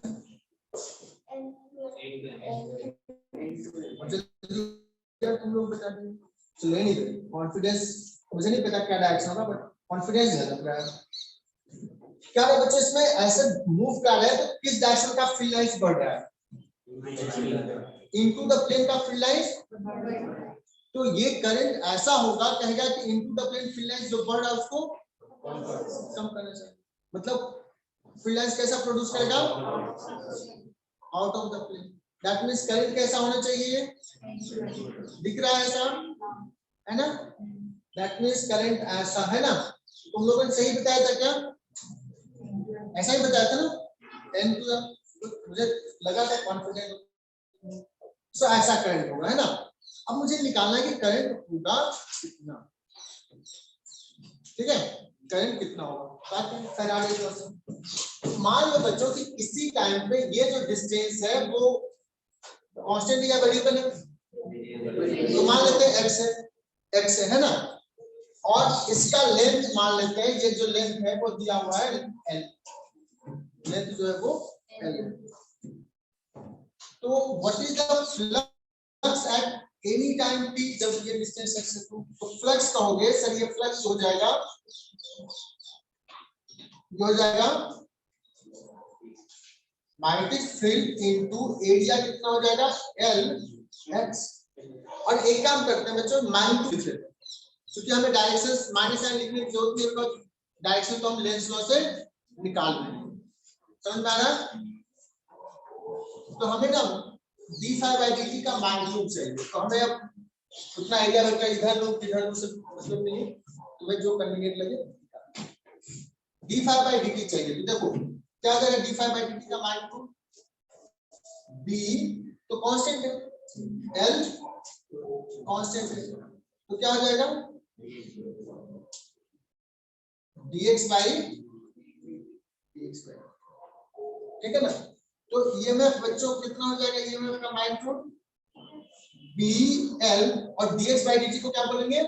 तुम लोग बता दें। चलो एनीवे कॉन्फिडेंस, मुझे नहीं पता क्या डायरेक्शन होगा बट कॉन्फिडेंस है लग रहा है। क्या है बच्चों, इसमें ऐसे मूव कर रहा है तो किस डायरेक्शन का फील्ड लाइंस बढ़ रहा है? इनटू द प्लेन का फील्ड लाइंस। तो ये करंट ऐसा होगा, कहेगा कि into the plane field lines जो बढ़ रहा है उसको कम करना चाहिए। मतलब फील्ड लाइंस कैसा प्रोड्यूस करेगा? Out of the plane. That means current कैसा होना चाहिए? दिख रहा है ऐसा, है ना? दैट मींस करंट ऐसा है ना। तुम लोगों ने सही बताया था क्या? ऐसा ही बताया था ना? एन टू द, मुझे लगा था कॉन्फिडेंट। सो ऐसा करंट होगा, है ना? अब मुझे निकालना है कि करंट होगा कितना। ठीक है, करंट कितना होगा फैराडे लॉ से। मान लो बच्चों कि किसी टाइम पे ये जो डिस्टेंस है वो कांस्टेंट या वेरिएबल है, तो मान लेते हैं x है ना, और इसका लेंथ मान लेते हैं, ये जो लेंथ है वो दिया हुआ है l, लेंथ जो है वो l है। तो what is the flux at any time t जब ये डिस्टेंस x है? तो फ्लक्स कहोगे सर, ये फ्लक्स हो जाएगा, ये हो जाएगा मैग्नेटिक फील्ड इनटू एरिया कितना हो जाएगा? l x। और एक काम करते हैं बच्चों, मैग्नीट्यूड लिख लेते हैं, क्योंकि हमें डायरेक्शंस माइनस साइन लिखने की जरूरत नहीं है, डायरेक्शन तो हम लेंस लॉ से निकाल लेंगे। समझ में आ रहा? तो हमें ना d∅dt का मैग्नीट्यूड चाहिए, तो हमें अब उतना आइडिया लगता है, इधर लो से मतलब नहीं है, तुम्हें जो कन्वीनियंट लगे। d∅dt चाहिए, तो देखो क्या हो जाएगा d∅dt का मैग्नीट्यूड? b तो कांस्टेंट है, l कांस्टेंट है, तो क्या हो जाएगा? dx by ठीक है ना। तो ईएमएफ बच्चों कितना हो जाएगा? ईएमएफ का मैग्नीट्यूड BL और dx by dt को क्या बोलेंगे?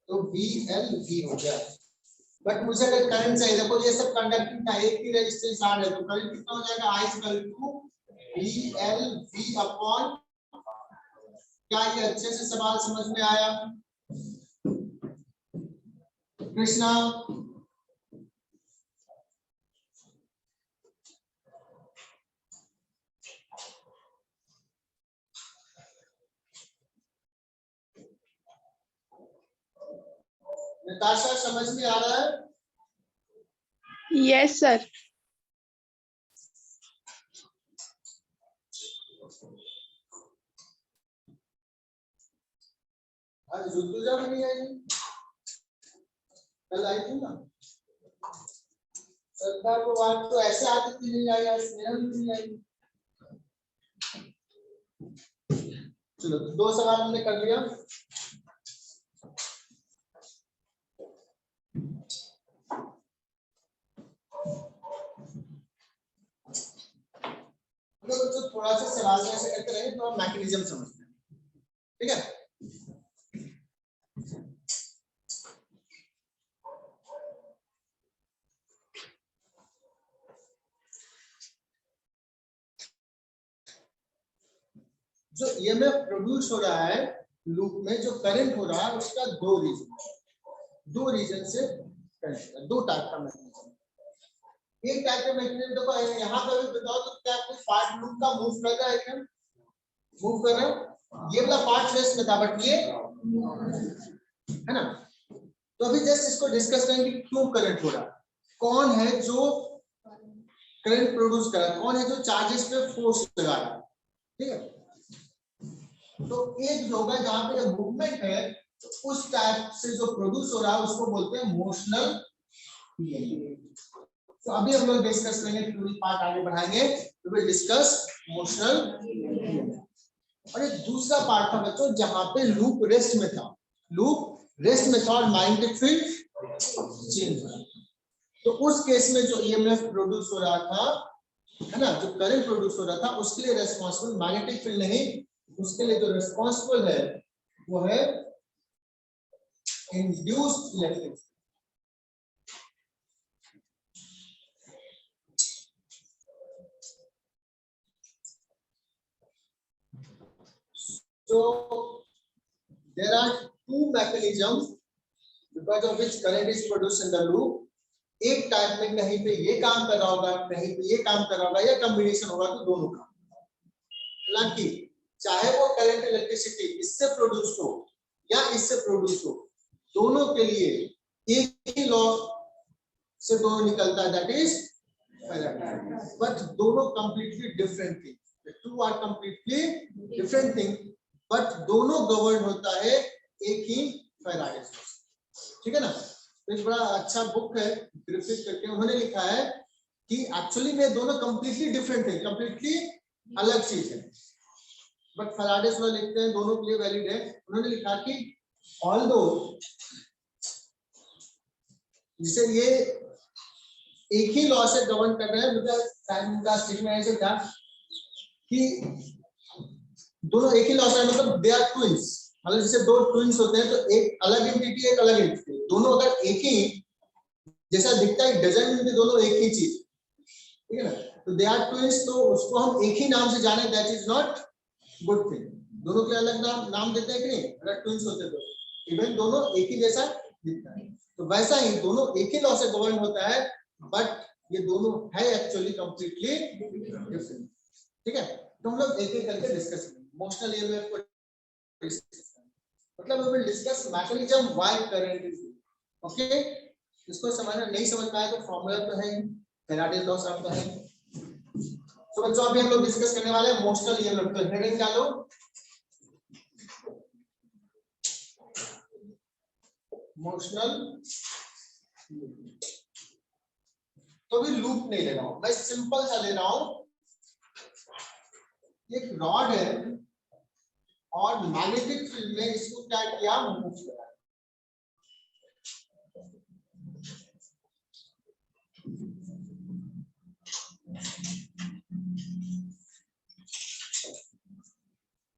तो BL V हो गया। बट मुझे अगर करंट चाहिए, देखो ये सब कंडक्टिंग था, एक ही रेजिस्टेंस R है, तो करंट कितना हो जाएगा? I equal to BL V upon, क्या ये अच्छे से सवाल समझ में आया कृष्णा? नताशा समझ में आ रहा है? Yes sir. आज रुतुजा भी नहीं आई, कल आई थी ना। सरदार को बात तो ऐसे आती थी, नहीं आई, आज स्नेहा भी नहीं आई। चलो तो 2 सवाल हमने कर लिया। तो थोड़ा सा सवाल ऐसे करते रहे तो हम मैकेनिज्म समझते हैं। ठीक है, जो ईएमएफ प्रोड्यूस हो रहा है लूप में, जो करंट हो रहा है, उसका दो रीजन से करंट, 2 टाइप का मैकेनिज्म। एक टाइप का मैकेनिज्म देखो यहाँ पे भी बताओ, तो क्या कोई पार्ट लूप का मूव कर रहा है क्या? मूव कर रहा है, ये वाला पार्ट रेस्ट में था, बट ये है ना। तो अभी जस्ट इसको डिस्कस करेंगे कि क्यों करंट हो रहा है, कौन है जो करंट प्रोड्यूस कर रहा है, कौन है जो चार्जेस पे फोर्स लगा रहा है, ठीक है। तो एक जो होगा जहां पे मूवमेंट है, तो उस टाइप से जो प्रोड्यूस हो रहा है उसको बोलते हैं मोशनल ईएमएफ। तो अभी हम लोग डिस्कस करेंगे, थ्योरी पार्ट आगे बढ़ाएंगे, we will discuss motional EMF. और एक दूसरा पार्ट था बच्चों जहां पे लूप रेस्ट में था, लूप रेस्ट में था और मैग्नेटिक फील्ड चेंज हुआ। तो उस केस में जो ईएमएफ प्रोड्यूस हो रहा था, है ना, जो करंट प्रोड्यूस हो रहा था, उसके लिए रेस्पॉन्सिबल मैग्नेटिक फील्ड नहीं, उसके लिए जो रेस्पॉन्सिबल है वो है induced electric. So there are two mechanisms because of which current is produced in the loop. एक टाइप में कहीं पे ये काम कर रहा होगा, कहीं पे ये काम कर रहा होगा, या कॉम्बिनेशन होगा, तो दोनों का। हालांकि चाहे वो करंट इलेक्ट्रिसिटी इससे प्रोड्यूस हो या इससे प्रोड्यूस हो, दोनों के लिए एक ही लॉ से दोनों निकलता है, दैट इज फैराडे। बट दोनों completely different thing, the two are completely different thing, but दोनों गवर्न होता है एक ही फैराडे से, ठीक है ना। तो एक बड़ा अच्छा बुक है ग्रिफिथ करके, उन्होंने लिखा है कि एक्चुअली में दोनों कंप्लीटली डिफरेंट है, कंप्लीटली अलग चीज है, बट फैराडे लॉ लिखते हैं दोनों के लिए वैलिड है। उन्होंने लिखा कि ऑल्दो जिसे ये एक ही लॉ से गवर्न कर रहे हैं, मतलब टाइम का स्टिक में ऐसे था कि दोनों एक ही लॉ से, मतलब दे आर ट्विंस, मतलब जैसे दो ट्विंस होते हैं तो एक अलग एंटिटी एक अलग एंटिटी, दोनों अगर एक ही जैसा दिखता है डजंट मीन दोनों एक ही चीज, ठीक है ना। तो दे आर ट्विंस, तो उसको हम एक ही नाम से जाने, that is not good thing. दोनों के अलग नाम देते हैं कि नहीं, अगर ट्विंस होते तो इवन दोनों एक ही जैसा दिखता है। तो वैसा ही दोनों एक ही लॉ से गवर्न होता है, बट ये दोनों है एक्चुअली कंप्लीटली डिफरेंट, ठीक है। तो हम लोग एक एक करके डिस्कस करेंगे। मोशनल ईएमएफ को मतलब we will discuss mechanism why current is, okay. इसको समझना नहीं समझ पाया तो फॉर्मूला तो है, फैराडे लॉ सब तो है। तो बच्चों अभी हम लोग डिस्कस करने वाले हैं मोशनल ईएमएफ। तो हेडिंग क्या लो, मोशनल। तो भी लूप नहीं ले रहा हूं मैं, सिंपल सा ले रहा हूं। एक रॉड है और मैग्नेटिक फील्ड में इसको क्या किया, मूव करा।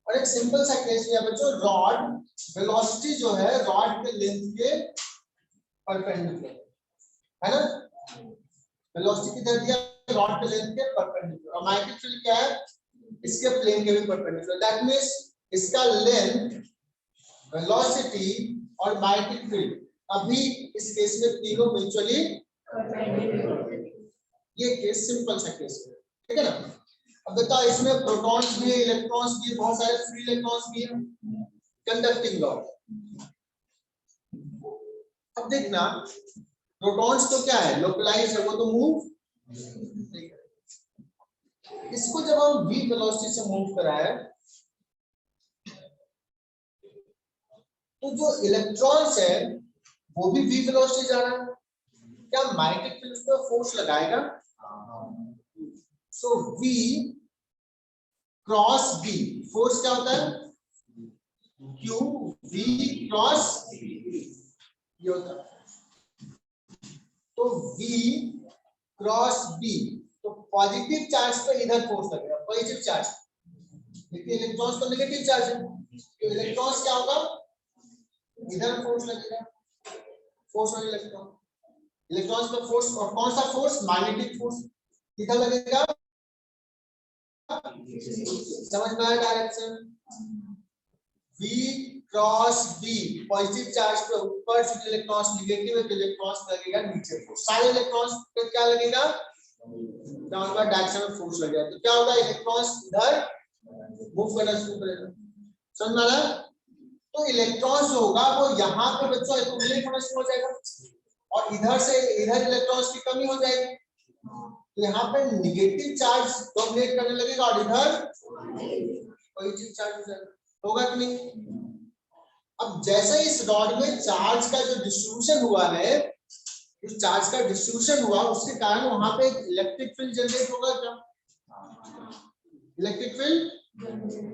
और एक सिंपल सा केस लिया बच्चों, रॉड वेलोसिटी जो है रॉड के लेंथ के परपेंडिकुलर है ना, वेलोसिटी किधर दिया, रॉड के लेंथ के परपेंडिकुलर, और मैग्नेटिक फील्ड क्या है, इसके प्लेन के भी परपेंडिकुलर। दैट मींस इसका लेंथ, वेलोसिटी और मैग्नेटिक फील्ड, अभी इस केस में तीनों म्यूचुअली, ये केस सिंपल सा केस है, ठीक है ना। अब बताओ इसमें प्रोटॉन्स भी है, इलेक्ट्रॉन्स भी, बहुत सारे फ्री इलेक्ट्रॉन्स भी हैं, कंडक्टिंग लॉ। अब देखना प्रोटॉन्स तो क्या है, लोकलाइज है, वो तो मूव नहीं करेगा। इसको जब हम v वेलोसिटी से मूव कराए तो जो इलेक्ट्रॉन्स है वो भी v वेलोसिटी जा रहा है, क्या मैग्नेटिक फील्ड पर फोर्स लगाएगा। सो v क्रॉस b, फोर्स क्या होता है, q v क्रॉस ये होता है। तो v क्रॉस b, तो पॉजिटिव चार्ज पे इधर फोर्स लगेगा, पॉजिटिव चार्ज, लेकिन इलेक्ट्रॉन्स तो नेगेटिव चार्ज है, तो इलेक्ट्रॉन्स क्या होगा, इधर फोर्स लगेगा, फोर्स ऑन इलेक्ट्रॉन, इलेक्ट्रॉन्स पे फोर्स, और कौन सा फोर्स, मैग्नेटिक फोर्स, किधर लगेगा, समझ में आया direction, v cross b, positive charge पे ऊपर, जो इलेक्ट्रॉन्स नेगेटिव है तो इलेक्ट्रॉन्स लगेगा नीचे फोर्स, सारे इलेक्ट्रॉन्स पे क्या लगेगा, डाउनवर्ड डायरेक्शन में फोर्स लगेगा। तो क्या होगा, इलेक्ट्रॉन्स इधर मूव करना शुरू करेगा, समझ में आ रहा है। तो इलेक्ट्रॉन्स जो होगा वो यहाँ पे बच्चों एक्यूमुलेट होना शुरू हो जाएगा, और इधर से इधर इलेक्ट्रॉन्स की कमी हो जाएगी, तो यहाँ पे निगेटिव चार्ज डोमिनेट करने लगेगा और इधर पॉजिटिव चार्ज होगा कि नहीं। अब जैसे इस रॉड में चार्ज का जो डिस्ट्रीब्यूशन हुआ है, उस चार्ज का डिस्ट्रीब्यूशन हुआ, उसके कारण वहां पे एक इलेक्ट्रिक फील्ड जनरेट होगा क्या? इलेक्ट्रिक फील्ड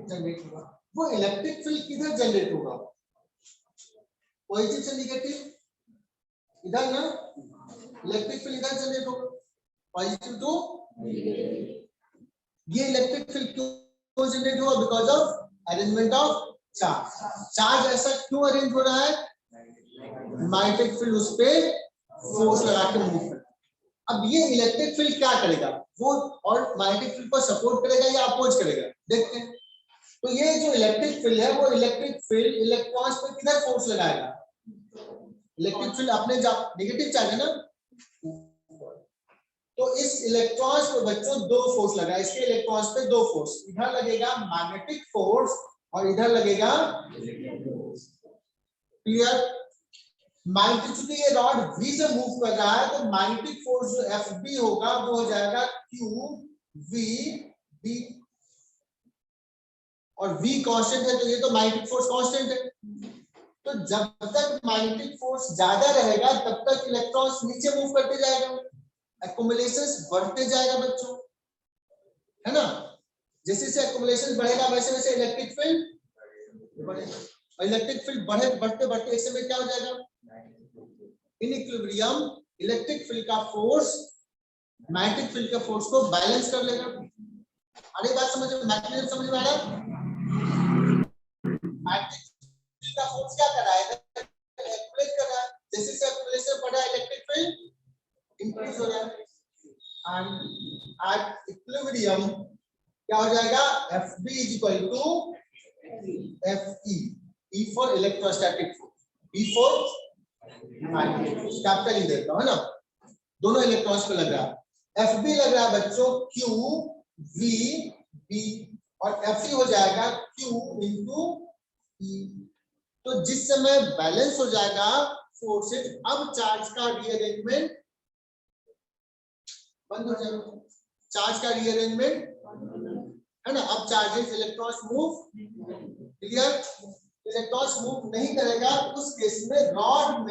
जनरेट होगा। वो इलेक्ट्रिक फील्ड किधर जनरेट होगा? पॉजिटिव से निगेटिव, इधर ना इलेक्ट्रिक फील्ड इधर जनरेट होगा, पॉजिटिव टू। ये इलेक्ट्रिक फील्ड क्यों जनरेट होगा? Because of arrangement of charge. Charge ऐसा क्यों अरेंज हो रहा है? मैग्नेटिक फील्ड उस पे फोर्स लगा के मूव कर। अब ये इलेक्ट्रिक फील्ड क्या करेगा? वो और मैग्नेटिक फील्ड को सपोर्ट करेगा या अपोज करेगा? देखते हैं। तो ये जो इलेक्ट्रिक फील्ड है, वो इलेक्ट्रिक फील्ड इलेक्ट्रॉन्स पे किधर फोर्स लगाएगा? इलेक्ट्रिक फील्ड अपने नेगेटिव चार्ज है ना, तो इस इलेक्ट्रॉन्स पे बच्चों दो फोर्स लगा, इसके इलेक्ट्रॉन्स पे दो फोर्स, इधर लगेगा मैग्नेटिक फोर्स और इधर लगेगा क्लियर। मैग्नेटिक, चूंकि ये रॉड V से मूव कर रहा है, तो मैग्नेटिक फोर्स जो FB होगा वो हो जाएगा QVB, और V कांस्टेंट है, तो ये तो मैग्नेटिक फोर्स कांस्टेंट है। तो जब तक मैग्नेटिक फोर्स ज्यादा रहेगा तब तक इलेक्ट्रॉन्स नीचे मूव करते जाएगा, एक्युमुलेशंस बढ़ते जाएगा बच्चों, है ना। जैसे जैसे एक्युमुलेशन बढ़ेगा वैसे वैसे इलेक्ट्रिक फील्ड बढ़ेगा, और इलेक्ट्रिक फील्ड बढ़ते बढ़ते एक समय क्या हो जाएगा? इन इक्विलिब्रियम इलेक्ट्रिक फील्ड का फोर्स मैग्नेटिक फील्ड के फोर्स को बैलेंस कर लेगा। अरे बात समझ में, मैग्नेटिज्म समझ में आ रहा है? मैग्नेटिक फील्ड का फोर्स क्या कर रहा है? एक्युमुलेट कर रहा है। जैसे जैसे एक्युमुलेशन बढ़ा इलेक्ट्रिक फील्ड इंक्रीज हो रहा है, एंड एट इक्विलिब्रियम क्या हो जाएगा? FB is equal to FE, E for electrostatic force, B for magnetic force, capital E देता हूं, है ना। दोनों इलेक्ट्रॉन्स पे लग रहा है। FB लग रहा है बच्चों QVB, और FE हो जाएगा Q into E। तो जिस समय बैलेंस हो जाएगा फोर्सेज, अब चार्ज का रीअरेंजमेंट बंद हो जाएगा, चार्ज का रीअरेंजमेंट, है ना। अब charges electrons move, clear. Electrons move नहीं करेगा उस केस में रॉड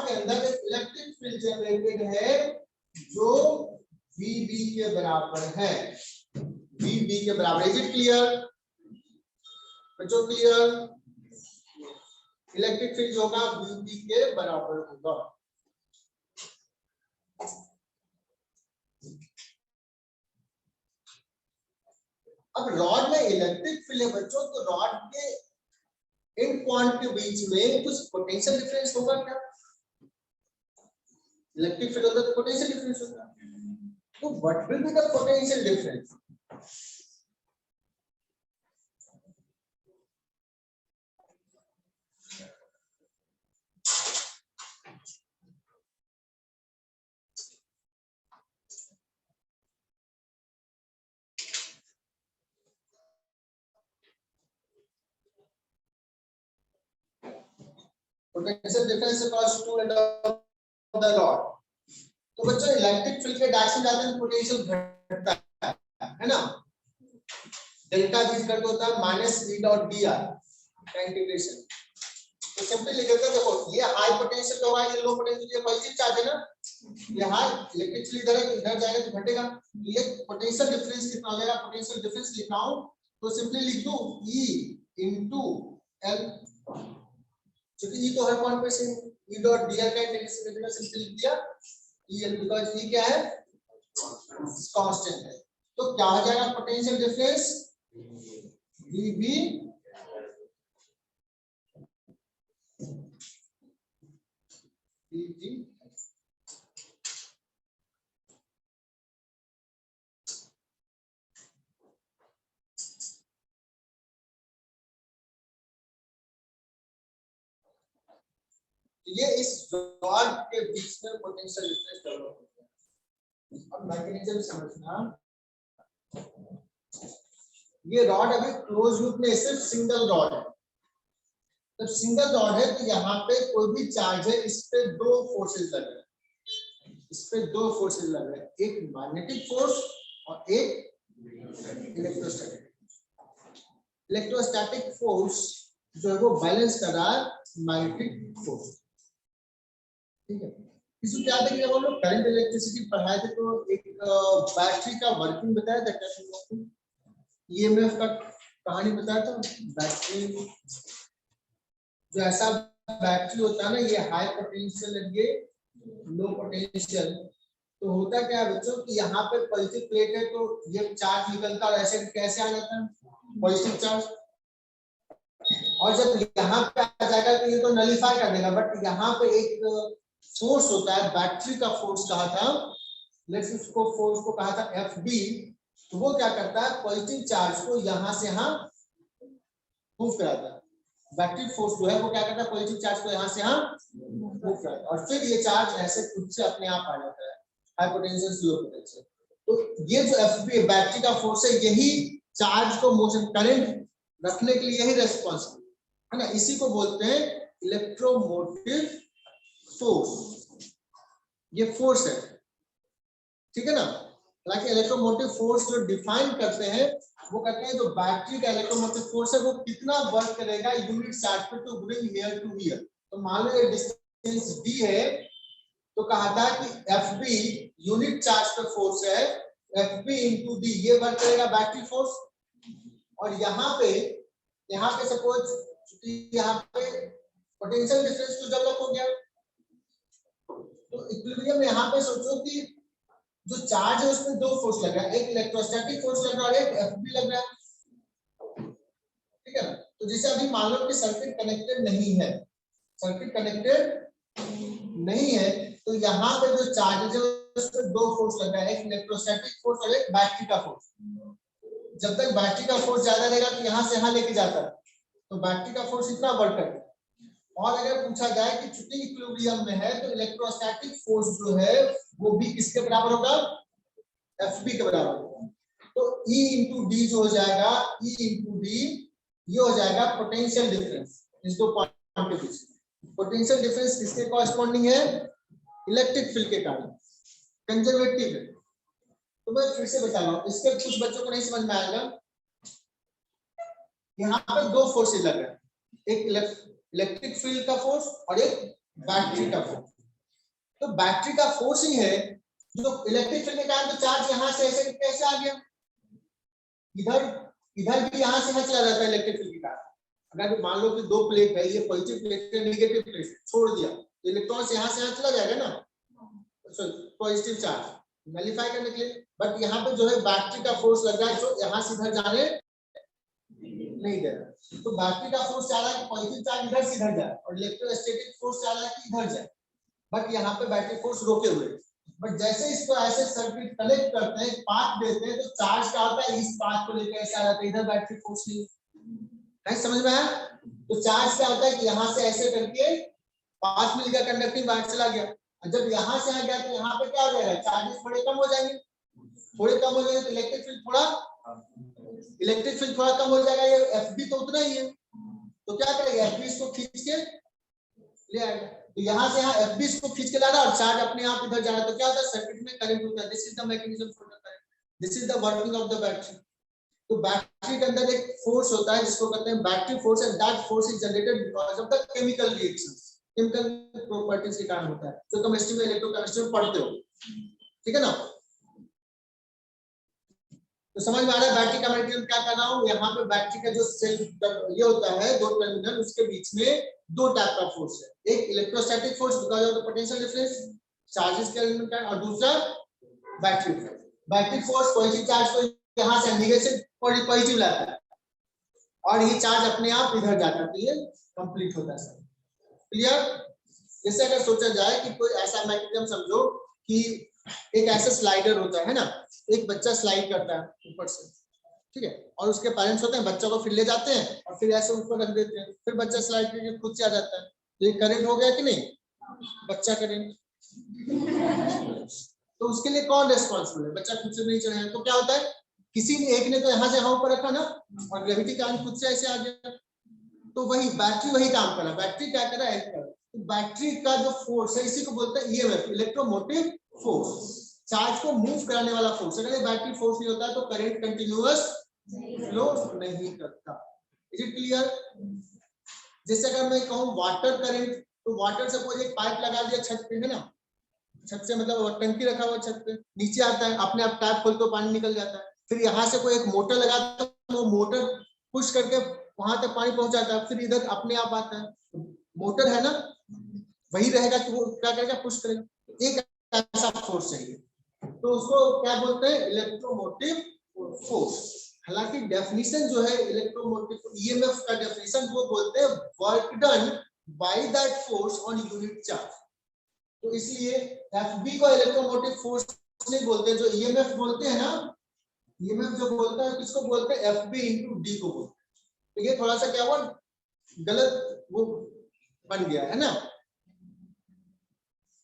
के अंदर एक इलेक्ट्रिक फील्ड जनरेटेड है जो VB के बराबर है, VB के बराबर। इज इट क्लियर बच्चों? क्लियर। इलेक्ट्रिक फील्ड जो होगा VB के बराबर होगा। अब रॉड में इलेक्ट्रिक फील्ड है बच्चों, तो रॉड के एंड पॉइंट के बीच में कुछ पोटेंशियल डिफरेंस होगा क्या? इलेक्ट्रिक फील्ड होता है तो पोटेंशियल डिफरेंस होगा। तो what will be the potential difference? Potential difference across two end of the rod। तो बच्चों इलेक्ट्रिक फील्ड के डायरेक्शन जाते हैं पोटेंशियल घटता है ना। डेल्टा V इक्वल होता है -E डॉट dr का इंटीग्रेशन। तो सिंपली लिख देते हैं, देखो ये हाई पोटेंशियल का हुआ है, ये लो पोटेंशियल, ये पॉजिटिव चार्ज है ना, ये हाई इलेक्ट्रिक फील्ड इधर है तो इधर जाएगा तो घटेगा। ये पोटेंशियल डिफरेंस कितना लगेगा? पोटेंशियल डिफरेंस लिखना हो तो सिंपली लिख दूं E into L, क्योंकि E तो हर पॉइंट पे सेम, E डॉट dr का इंटीग्रेशन लिखना सिंपली लिख दिया EL, बिकॉज़ E क्या है? कांस्टेंट है। तो क्या हो जाएगा पोटेंशियल डिफरेंस? VB VB ये इस रॉड के बीच में पोटेंशियल डिफरेंस डेवलप होता है। अब मैकेनिज्म समझना, ये रॉड अभी क्लोज लूप में सिर्फ सिंगल रॉड है। जब सिंगल रॉड है तो यहाँ पे कोई भी चार्ज है, इस पे दो फोर्सेस लग रहे हैं, इस पे दो फोर्सेस लग रहे हैं, एक मैग्नेटिक फोर्स और एक इलेक्ट्रोस्टैटिक। इलेक्ट्रोस्टैटिक फोर्स जो है वो बैलेंस कर रहा है मैग्नेटिक फोर्स, ठीक है। इसमें क्या था कि जब हम लोग करंट इलेक्ट्रिसिटी पढ़ाए थे तो एक बैटरी का वर्किंग बताया था, क्या ईएमएफ का कहानी बताया था। बैटरी जो ऐसा बैटरी होता है ना, ये हाई पोटेंशियल है, ये लो पोटेंशियल। तो होता क्या है बच्चों कि यहाँ पे पॉजिटिव प्लेट है तो ये चार्ज निकलता है, ऐसे कैसे आ जाता है पॉजिटिव चार्ज, और जब यहाँ पे आ जाएगा तो ये तो नलीफाई कर देगा। बट यहाँ पे एक फोर्स होता है, बैटरी का फोर्स कहा था, लेट्स उसको फोर्स को कहा था एफबी। तो वो क्या करता है, पॉजिटिव चार्ज को यहाँ से यहाँ मूव कराता है। बैटरी फोर्स जो है वो क्या करता है, पॉजिटिव चार्ज को यहाँ से यहाँ मूव कराता है, और फिर ये चार्ज ऐसे खुद से अपने आप आ जाता है, हाई पोटेंशियल से लो पोटेंशियल। तो ये जो एफबी बैटरी का फोर्स है, यही चार्ज को मोशन करंट रखने के लिए यही रेस्पॉन्सिबल है ना। इसी को बोलते हैं इलेक्ट्रोमोटिव फोर्स। ये फोर्स है, ठीक है ना। हालांकि इलेक्ट्रोमोटिव फोर्स जो डिफाइन करते हैं वो कहते हैं जो बैटरी का इलेक्ट्रोमोटिव फोर्स है वो कितना वर्क करेगा यूनिट चार्ज पे to bring here to here. तो मान लो ये डिस्टेंस डी है, तो कहा था कि एफबी यूनिट चार्ज पे फोर्स है, एफबी इनटू डी ये वर्क करेगा बैटरी फोर्स। और यहाँ पे सपोज यहाँ पे पोटेंशियल डिफरेंस तो डेवलप हो गया, तो इक्विलिब्रियम में यहाँ पे सोचो कि जो चार्ज है उसमें दो फोर्स लग रहा है, एक इलेक्ट्रोस्टैटिक फोर्स लग रहा है और एक एफबी लग रहा है, ठीक है ना। तो जैसे अभी मान लो कि सर्किट कनेक्टेड नहीं है, सर्किट कनेक्टेड नहीं है, तो यहाँ पे जो चार्ज है उसमें दो फोर्स लग रहा है, एक इलेक्ट्रोस्टैटिक फोर्स और एक बैटरी का फोर्स। जब तक बैटरी का फोर्स ज्यादा रहेगा तो यहाँ से यहाँ लेके जाता है, तो बैटरी का फोर्स इतना वर्क करेगा। और अगर पूछा जाए कि चूंकि इक्विलिब्रियम में है तो इलेक्ट्रोस्टैटिक फोर्स जो है वो भी किसके बराबर होगा, एफबी के बराबर होगा। तो E इंटू डी जो हो जाएगा, E इंटू डी ये हो जाएगा पोटेंशियल डिफरेंस इस दो पॉइंट के बीच। पोटेंशियल डिफरेंस किसके कॉरेस्पॉन्डिंग है, इलेक्ट्रिक फील्ड के कारण, कंजर्वेटिव है। तो मैं फिर से बता रहा हूँ, इसके कुछ बच्चों को नहीं समझ में आएगा। यहाँ पे दो फोर्सेज लग रहे हैं, एक इलेक्ट्रिक फील्ड का फोर्स और एक बैटरी का फोर्स। तो बैटरी का फोर्स ही है जो इलेक्ट्रिक फील्ड के कारण तो चार्ज यहाँ से ऐसे कैसे आ गया, इधर भी यहाँ से यहाँ चला जाता है इलेक्ट्रिक फील्ड के कारण। अगर मान लो कि दो प्लेट है, ये पॉजिटिव प्लेट है, नेगेटिव प्लेट छोड़ दिया तो इलेक्ट्रॉन से यहाँ से यहाँ चला जाएगा ना, पॉजिटिव चार्ज नलिफाई करने के लिए। बट यहाँ पे जो है बैटरी का फोर्स लग रहा है जो यहाँ से इधर जाने नहीं दे रहा। तो बैटरी का फोर्स चाह रहा है कि पॉजिटिव चार्ज इधर से इधर जाए और इलेक्ट्रोस्टैटिक फोर्स चाह रहा है कि इधर जाए, बट यहाँ पे बैटरी फोर्स रोके हुए। बट जैसे इसको ऐसे सर्किट कनेक्ट करते हैं, पाथ देते हैं, तो चार्ज क्या होता है, इस पाथ को लेकर ऐसे आ जाता है, इधर बैटरी फोर्स नहीं समझ में आया। तो चार्ज क्या होता है कि यहाँ से ऐसे करके पाथ मिल गया, कंडक्टिंग वायर चला गया, जब यहाँ से आ गया तो यहाँ पे क्या हो जाएगा, चार्जेस थोड़े कम हो जाएंगे, तो इलेक्ट्रिक फील्ड थोड़ा कम हो जाएगा। ये एफबी तो उतना ही है, तो क्या करेगा, एफबी इसको खींच के ले आएगा। तो यहाँ से यहाँ एफबी इसको खींच के ला रहा और चार्ज अपने आप इधर जा रहा है, तो क्या होता है, सर्किट में करंट होता है। This is the mechanism for the current, this is the working of the battery. तो बैटरी के अंदर एक फोर्स होता है जिसको कहते हैं battery force, and that force is generated because of the chemical reactions, chemical properties के कारण होता है। तो केमिस्ट्री में, इलेक्ट्रोकेमिस्ट्री में पढ़ते हो, ठीक है ना। तो समझ में आ रहा है बैटरी का मैकेनिज्म क्या कर रहा हूं। यहाँ पे बैटरी का जो सेल ये होता है, दो टर्मिनल, उसके बीच में दो टाइप का फोर्स है, एक electrostatic force because of the potential difference charges के एलिमेंट का, और दूसरा battery force. Battery force positive charge को यहाँ से नेगेटिव पॉजिटिव लाता है और ये चार्ज अपने आप इधर जाता है, तो ये कंप्लीट होता है। क्लियर। जैसे अगर सोचा जाए कि कोई ऐसा मैकेनिज्म समझो कि एक ऐसा स्लाइडर होता है ना, एक बच्चा स्लाइड करता है ऊपर से, ठीक है, और उसके पेरेंट्स होते हैं, बच्चा को फिर ले जाते हैं और फिर ऐसे ऊपर रख देते हैं, फिर बच्चा स्लाइड करके खुद से आ जाता है। तो ये करंट हो गया कि नहीं, बच्चा करंट। तो उसके लिए कौन रिस्पॉन्सिबल है, बच्चा खुद से नहीं चढ़ा है, तो क्या होता है, किसी ने एक ने तो यहाँ से यहाँ ऊपर रखा ना, और ग्रेविटी के कारण खुद से ऐसे आ गया। तो वही बैटरी वही काम कर रहा है। बैटरी क्या कर रहा है, तो बैटरी का जो फोर्स है इसी को बोलते हैं ईएमएफ, इलेक्ट्रोमोटिव फोर्स, चार्ज को मूव कराने वाला फोर्स। अगर ये बैटरी फोर्स नहीं होता तो करंट कंटिन्यूअस फ्लो नहीं करता। Is it clear? जैसे अगर मैं कहूँ वाटर करंट, तो वाटर सपोज एक पाइप लगा दिया छत पे, है ना, छत से मतलब टंकी रखा हुआ छत पे, नीचे आता है, अपने आप टैप खोल तो पानी निकल जाता है। फिर यहाँ से कोई एक मोटर लगा तो वो मोटर पुश करके वहां तक पानी पहुंचाता है, फिर इधर अपने आप आता है। मोटर है ना, वही रहेगा तो वो क्या करेगा, पुश करेगा। एक ऐसा फोर्स चाहिए, तो उसको क्या बोलते हैं, इलेक्ट्रोमोटिव फोर्स। हालांकि डेफिनेशन जो है इलेक्ट्रोमोटिव ईएमएफ का डेफिनेशन वो बोलते हैं work done by that force on unit charge. तो इसलिए एफबी को इलेक्ट्रोमोटिव फोर्स नहीं बोलते, जो ईएमएफ बोलते हैं ना, ईएमएफ जो बोलता है किसको बोलते हैं, एफबी इनटू डी को बोलते हैं। तो ये थोड़ा सा क्या हुआ, गलत वो बन गया है ना।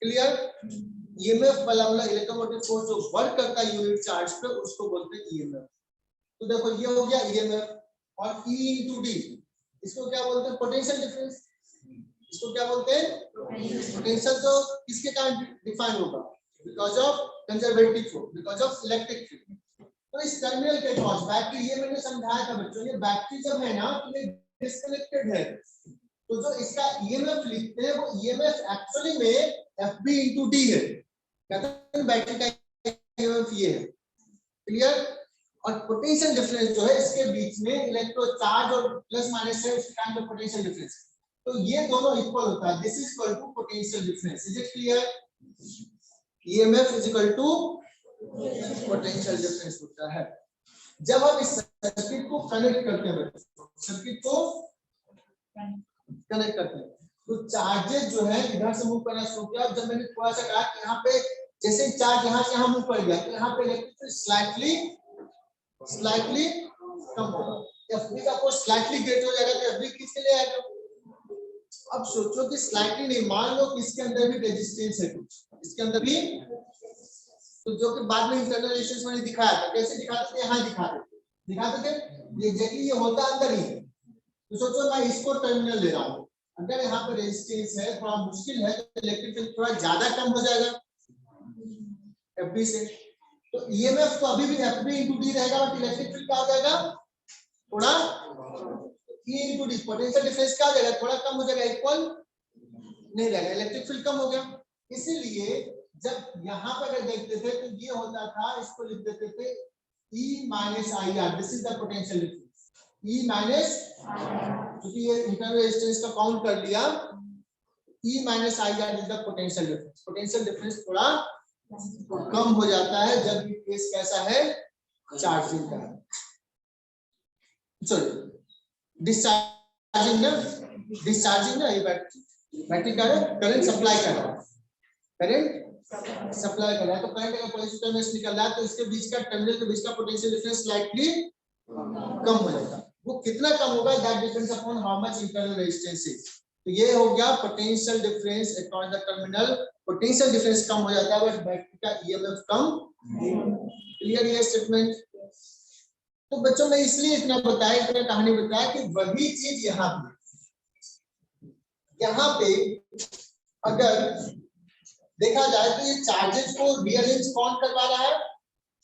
क्लियर? ईएमएफ वाला इलेक्ट्रोमोटिव फोर्स जो वर्क करता है यूनिट चार्ज पे उसको बोलते हैं ईएमएफ। तो देखो ये हो गया ईएमएफ, और ई इनटू डी इसको क्या बोलते हैं, पोटेंशियल डिफरेंस। इसको क्या बोलते हैं, पोटेंशियल। तो किसके कारण डिफाइन होगा, because of conservative force, because of electric field. तो इस टर्मिनल के क्रॉस बैटरी, ये मैंने समझाया था बच्चों, ये बैटरी जब है ना तो ये डिस्कनेक्टेड है, तो जो इसका ईएमएफ लिखते हैं वो ईएमएफ एक्चुअली में एफबी इनटू डी है। कहते हैं बैटरी का ईएमएफ ये है। क्लियर? और पोटेंशियल डिफरेंस जो है इसके बीच में इलेक्ट्रो चार्ज और प्लस माइनस है, उसके टाइम पे पोटेंशियल डिफरेंस, तो ये दोनों इक्वल होता है। This is equal to potential difference. Is it clear? EMF is equal to potential difference होता है। जब हम इस सर्किट को कनेक्ट करते हैं, सर्किट को कनेक्ट करते हैं, तो चार्जेस जो है इधर से मूव करना शुरू किया। जब मैंने थोड़ा सा कहा कि यहाँ पे जैसे चार्ज यहाँ से यहाँ मूव कर गया, तो यहाँ पे इलेक्ट्रिक स्लाइटली कम होगा। एफबी का फोर्स स्लाइटली ग्रेटर हो जाएगा, तो एफबी किसके लिए आएगा। अब सोचो कि स्लाइटली नहीं, मान लो कि इसके अंदर भी रेजिस्टेंस है कुछ, इसके अंदर भी, तो जो कि बाद में इंटरनल रेजिस्टेंस मैंने दिखाया था। कैसे दिखाते थे, यहाँ दिखाते थे एग्जैक्टली ये होता अंदर ही। तो सोचो मैं इसको टर्मिनल ले रहा हूँ, अगर यहाँ पे रेजिस्टेंस है, थोड़ा मुश्किल है, तो इलेक्ट्रिक फील्ड थोड़ा ज्यादा कम हो जाएगा एफबी से। तो ईएमएफ तो अभी भी एफबी इनटू डी रहेगा, बट इलेक्ट्रिक फील्ड क्या हो जाएगा, थोड़ा ई इनटू डी, पोटेंशियल डिफरेंस क्या हो जाएगा, थोड़ा कम हो जाएगा, इक्वल नहीं रहेगा, इलेक्ट्रिक फील्ड कम हो गया। इसीलिए जब यहाँ पर अगर देखते थे तो ये होता था, इसको लिख देते थे E minus I R, this is the potential difference. E minus, क्योंकि ये इंटरनल रेजिस्टेंस का काउंट कर लिया, E minus I R is the potential difference. Potential difference थोड़ा कम हो जाता है जब ये केस कैसा है, चार्जिंग का है, सॉरी डिस्चार्जिंग ना, ये बैटरी का करंट सप्लाई कर रहा है, करंट सप्लाई कर रहा है। तो करंट अगर पॉजिटिव में निकल रहा है तो इसके बीच का, टर्मिनल के बीच का पोटेंशियल डिफरेंस स्लाइटली कम हो जाएगा। वो कितना कम होगा, that depends upon how much internal resistance is. तो ये हो गया potential difference across the terminal. Potential difference कम हो जाता है बट बैटरी का ईएमएफ कम। क्लियर ये स्टेटमेंट? तो बच्चों ने इसलिए इतना बताया, इतना कहानी बताया कि वही चीज यहाँ पे अगर देखा जाए तो ये चार्जेस को रीअरेंज कौन करवा रहा है,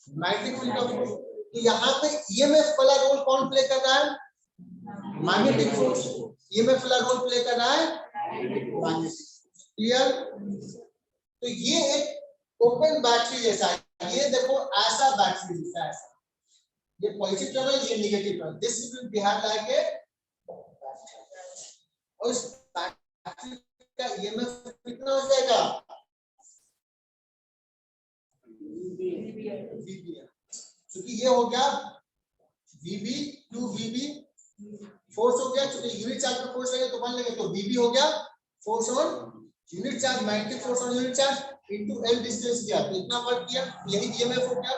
मैग्नेटिक फील्ड का फोर्स। तो यहाँ पे ईएमएफ वाला रोल कौन प्ले कर रहा है, मैग्नेटिक फोर्स। ईएमएफ वाला रोल प्ले कर रहा है मैग्नेटिक। क्लियर? तो ये एक ओपन बैटरी जैसा है। ये देखो ऐसा बैटरी दिखता है, ऐसा, ये पॉजिटिव टर्मिनल, ये negative terminal, this will behave like a, और इस बैटरी का ईएमएफ कितना हो जाएगा, क्योंकि ये हो गया VB टू VB फोर्स हो गया, क्योंकि यूनिट चार्ज पे फोर्स लगे तो मान लेंगे, तो VB हो गया force on unit charge, magnetic force on unit charge into L distance किया, तो इतना वर्क किया, यही ईएमएफ हो गया,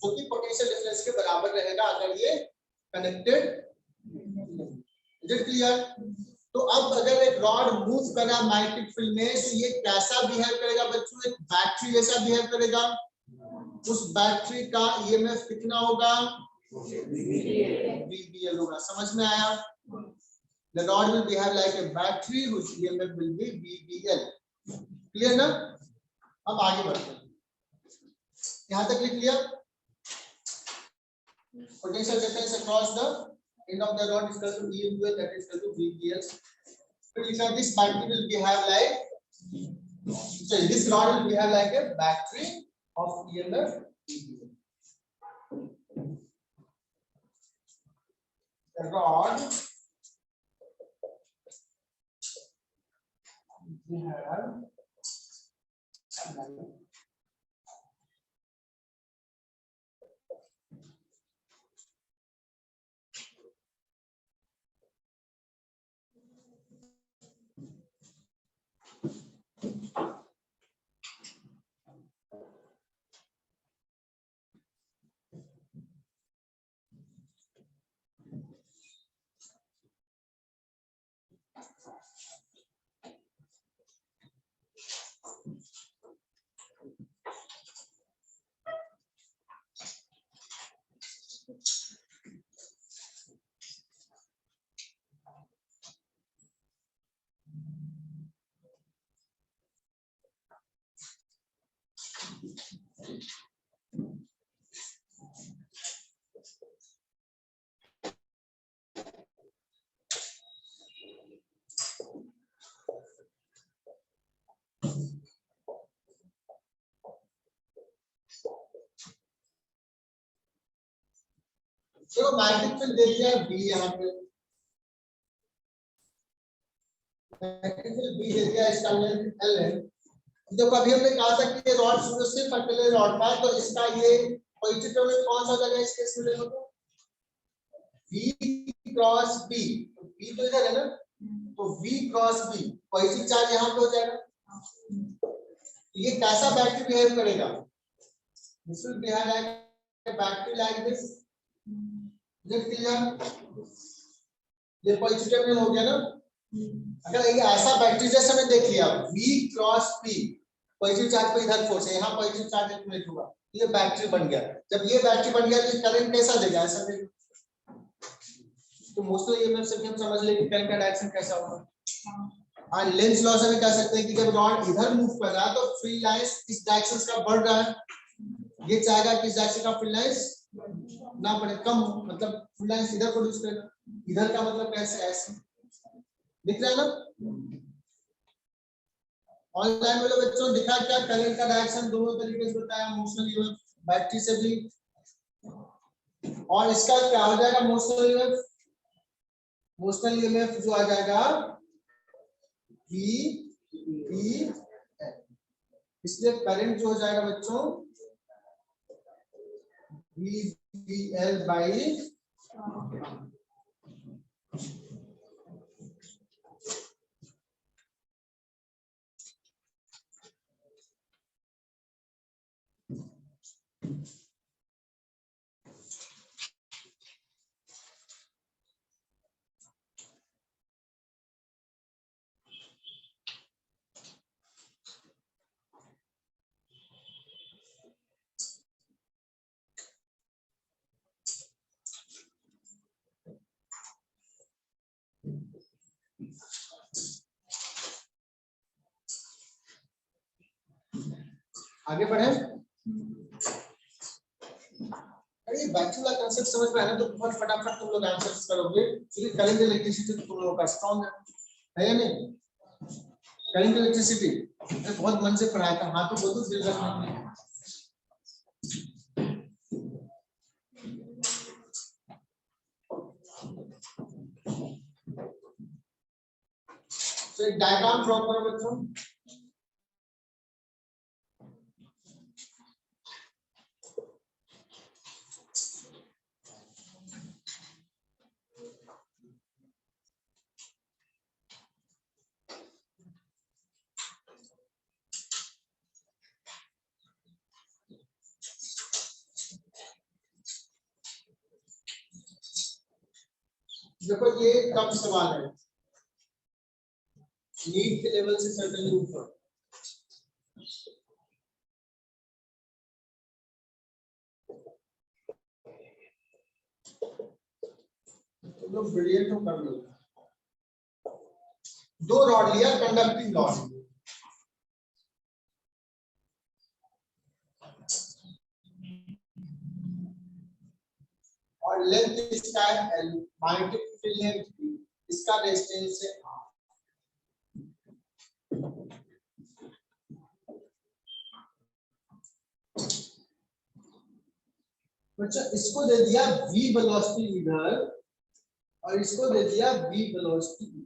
जो कि पोटेंशियल डिफरेंस के बराबर रहेगा अगर ये कनेक्टेड। Is it clear? तो अब अगर एक रॉड मूव कर रहा है मैग्नेटिक फील्ड में, तो ये कैसा बिहेव करेगा बच्चों, एक बैटरी जैसा बिहेव करेगा। उस बैटरी का ईएमएफ कितना होगा, VBL होगा। समझ में आया? The rod will behave like a battery whose EMF will be VBL. Clear ना? अब आगे बढ़ते हैं। यहाँ तक लिख लिया। Potential difference across the end of the rod is equal to E into L, that is equal to VPL. So this battery will behave like, sorry, this rod will behave like a battery of EMF. The rod देखो magnetic field दे दिया है B, यहाँ पे magnetic field B दे दिया, इसका length L है। देखो अभी हमने कहा था कि ये रॉड सिर्फ अकेले रॉड का, तो इसका ये पॉजिटिव टर्मिनल कौन सा जगह है इस केस में? देखो V क्रॉस B, B तो इधर है ना, तो V cross B positive charge यहाँ पे हो जाएगा। ये कैसा बैटरी बिहेव करेगा? This will behave like a battery like this. ये पॉजिटिव टर्मिनल हो गया ना। अगर ये ऐसा बैटरी जैसा मैंने देख लिया V cross P, positive charge पे इधर फोर्स है, यहाँ पॉजिटिव चार्ज एक्यूमुलेट होगा, ये बैटरी बन गया। जब ये बैटरी बन गया तो करंट कैसा देगा? ऐसा देगा। तो मोस्टली ईएमएफ से हम समझ ले कि करंट का डायरेक्शन कैसा होगा। और लेंस लॉ से भी कह सकते हैं कि जब रॉड इधर मूव कर रहा है तो फील्ड लाइंस इस डायरेक्शन का बढ़ रहा है, ये चाहेगा कि इस डायरेक्शन का फील्ड लाइंस ना बढ़े, कम हो, मतलब फील्ड लाइंस इधर प्रोड्यूस करेगा। इधर का मतलब कैसे? ऐसे दिख रहा है ना। ऑनलाइन में बच्चों दिखा क्या? करंट का डायरेक्शन दोनों तरीके से बताया, मोशनल ईएमएफ बैटरी से भी, और इसका क्या हो जाएगा? मोशनल ईएमएफ, मोशनल ईएमएफ जो आ जाएगा V, इसलिए करंट जो हो जाएगा बच्चों VL बाई आगे बढ़े। अरे बैटरी का कांसेप्ट समझ में आया तो बहुत फटाफट तुम लोग आंसर्स करोगे, क्योंकि करंट इलेक्ट्रिसिटी तुम लोगों का स्ट्रांग है या नहीं? करंट इलेक्ट्रिसिटी मैं बहुत मन से पढ़ाया था, हाँ तो बोलो दिल रखने के लिए। तो एक डायग्राम ड्रॉ करो बच्चों। देखो ये कम सवाल है, नीट के लेवल से सर्टेनली ऊपर। तुम लोग ब्रिलियंट हो, कर लो। दो रॉड लिया, कंडक्टिंग रॉड, लेंथ इसका है L, magnetic field length B, इसका रेजिस्टेंस है R। बच्चा इसको दे दिया V वेलोसिटी इधर और इसको दे दिया V वेलोसिटी इधर।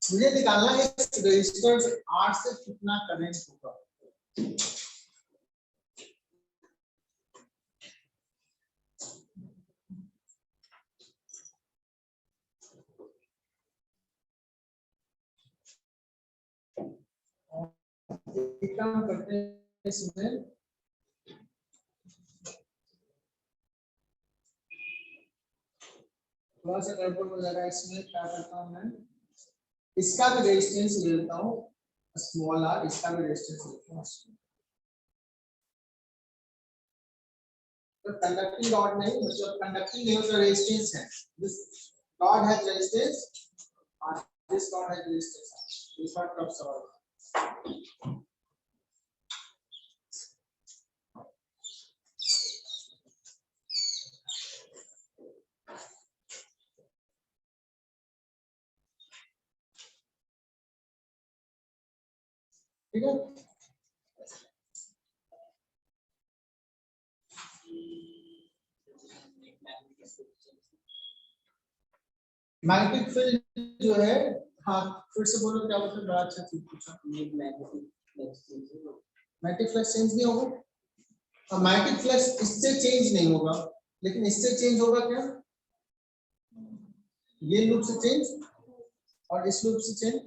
मुझे निकालना है इस रेजिस्टेंस R से कितना करंट होगा। एक काम करते हैं इसमें थोड़ा सा गड़बड़ हो जाएगा। इसमें क्या करता हूँ मैं, इसका भी रेजिस्टेंस ले लेता हूँ स्मॉल r, इसका भी रेजिस्टेंस लेता हूँ। तो कंडक्टिंग रॉड नहीं, मतलब कंडक्टिंग नहीं होता, रेजिस्टेंस है। दिस रॉड हैज रेजिस्टेंस और this rod has resistance. This part कब सवाल ठीक है। मैग्नेटिक फील्ड जो है, हाँ फिर से बोलो क्या मतलब, बड़ा अच्छा चीज पूछा। मैग्नेटिक फ्लक्स चेंज नहीं होगा, और मैग्नेटिक फ्लक्स इससे चेंज नहीं होगा, लेकिन इससे चेंज होगा क्या, ये लूप से चेंज और इस लूप से चेंज।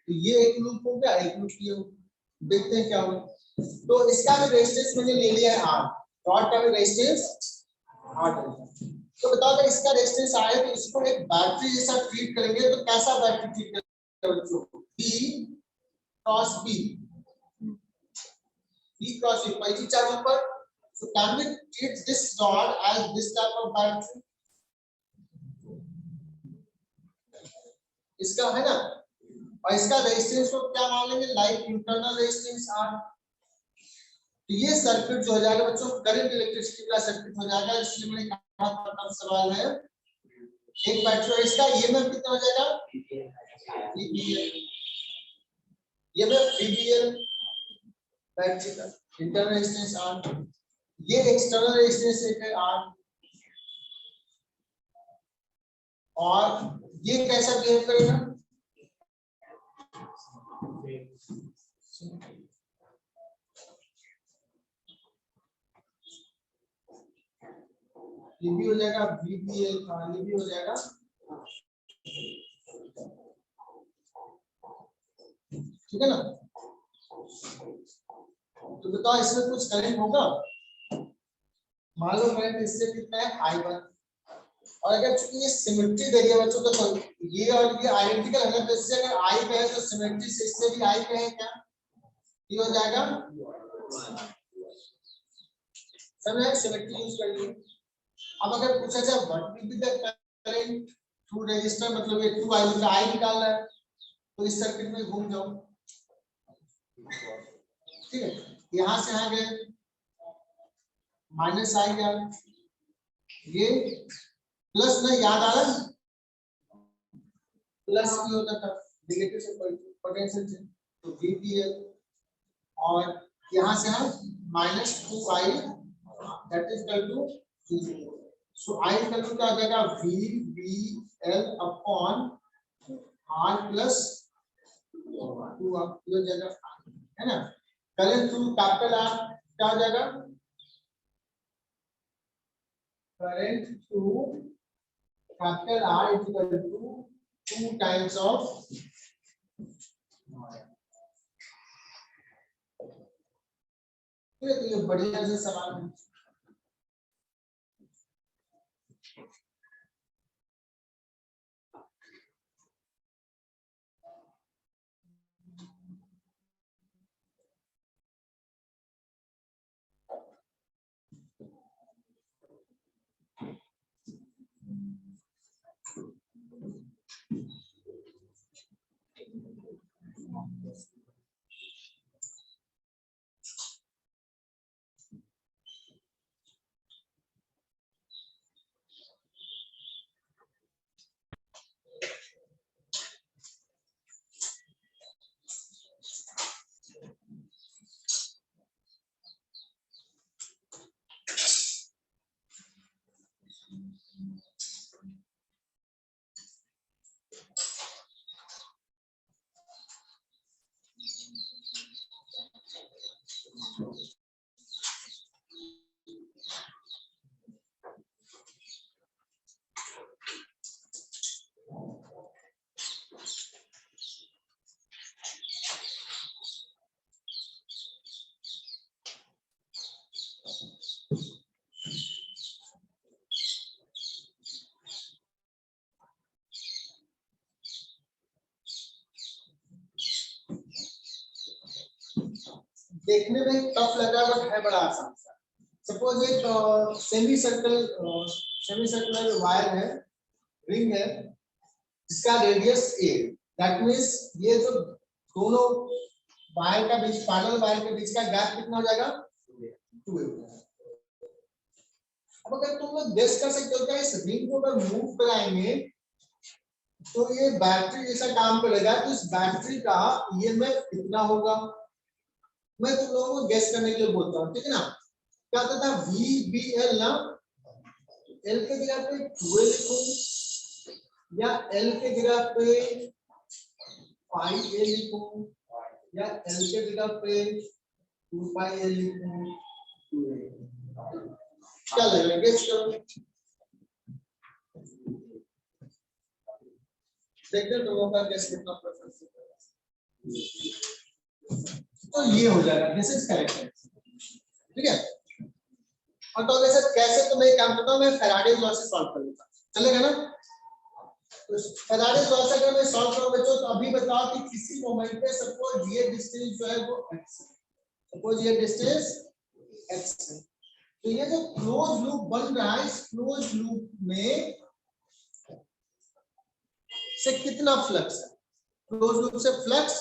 तो ये एक लूप हो गया, एक लूप ये हो, देखते हैं क्या होगा। तो इसका भी रेजिस्टेंस मैंने ले लिया है R, रॉड का भी रेजिस्टेंस R। तो बताओ अगर इसका रेजिस्टेंस आए तो इसको एक बैटरी जैसा ट्रीट करेंगे, तो कैसा बैटरी ट्रीट करेंगे बच्चों? B cross B, B cross B, कोई चीज चारों पर। So can we treat this rod as this type of battery? इसका है ना, और इसका रेजिस्टेंस को क्या मान लेंगे, लाइक इंटरनल रेजिस्टेंस R। तो ये सर्किट जो हो जाएगा बच्चों, करंट इलेक्ट्रिसिटी का सर्किट हो जाएगा। इसलिए मैंने कहा था सवाल है एक बैटरी, इसका ईएमएफ कितना हो जाएगा, ये मैं VBL बैटरी का इंटरनल रेजिस्टेंस R, ये एक्सटर्नल रेजिस्टेंस है R, और ये कैसा बिहेव करेगा, ये भी हो जाएगा VBL, ये भी हो जाएगा। ठीक है ना। तो बताओ इसमें कुछ करंट होगा, मान लो करंट इससे कितना है I1, और अगर चूंकि ये सिमेट्री दे दिया बच्चों, तो ये और ये आइडेंटिकल है, तो इससे अगर I पे है तो सिमेट्री से इससे भी I पे है क्या, ये हो जाएगा। समझे, सिमेट्री यूज कर लिए। अब अगर पूछा जाए what will be the current through resistor, मतलब ये 2I का I निकालना है, तो इस सर्किट में घूम जाओ। ठीक है, यहां से यहां गए, माइनस I गया, ये प्लस ना, याद आ रहा है प्लस की होता था नेगेटिव से पोटेंशियल से, तो VBL, और यहां से हम minus 2I that is equal to 0। So I equal to क्या आ जाएगा, VBL अपॉन R प्लस 2 हो जाएगा, है ना। करंट थ्रू कैपिटल R क्या हो जाएगा, current through capital R is equal to 2 times of, ये बढ़िया से सवाल है। देखने में टफ लग रहा है बट है बड़ा आसान सा। सपोज एक सेमी सर्कुलर वायर है, रिंग है, जिसका रेडियस a, दैट मींस ये जो दोनों वायर का बीच, पैरेलल वायर के बीच का गैप कितना हो जाएगा 2a। अब अगर तुम लोग गेस कर सकते हो क्या इस रिंग को अगर मूव कराएंगे तो ये बैटरी जैसा काम करेगा, तो इस बैटरी का ईएमएफ कितना होगा? मैं तुम लोगों को गेस करने के लिए बोलता हूँ, ठीक है ना। क्या होता था VBL ना, L के जगह पे 2A लिखूं या L के जगह पे 5A लिखूं या L के जगह पे 2πA लिखूं, 2A। क्या लगेगा, गेस करो। देखते हैं लोगों का गेस कितना परफेक्ट है। तो ये हो जाएगा, दिस इज करेक्ट, ठीक है। और तो वैसे कैसे, तो मैं काम करता हूं, मैं फैराडेज लॉ से सॉल्व कर लेता, चलेगा ना। तो फैराडेज लॉ से अगर मैं सॉल्व करूं बच्चों, तो अभी बताओ कि किसी मोमेंट पे सपोज ये डिस्टेंस जो है वो x है, सपोज ये डिस्टेंस x है, तो ये जो क्लोज लूप बन रहा है, इस क्लोज लूप में से कितना फ्लक्स है, क्लोज लूप से फ्लक्स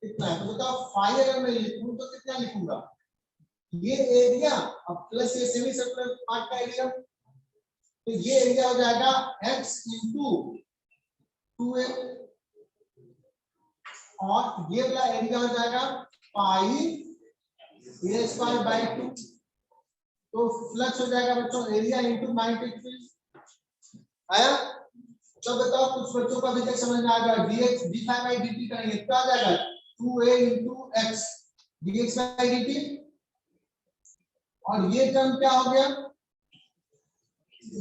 कितना है। तो बताओ फाई अगर मैं लिखूं तो कितना लिखूंगा, ये एरिया अब प्लस ये सेमी सर्कुलर पार्ट का एरिया, तो ये एरिया हो जाएगा x इंटू 2a और ये वाला एरिया हो जाएगा पाई a स्क्वायर बाय 2। तो फ्लक्स हो जाएगा बच्चों एरिया इंटू मैग्नेटिक फील्ड आया। तो बताओ कुछ बच्चों को अभी तक समझ में आ गया, dx d5 by dt करेंगे तो आ जाएगा 2a into x dx by dt, और ये टर्म क्या हो गया,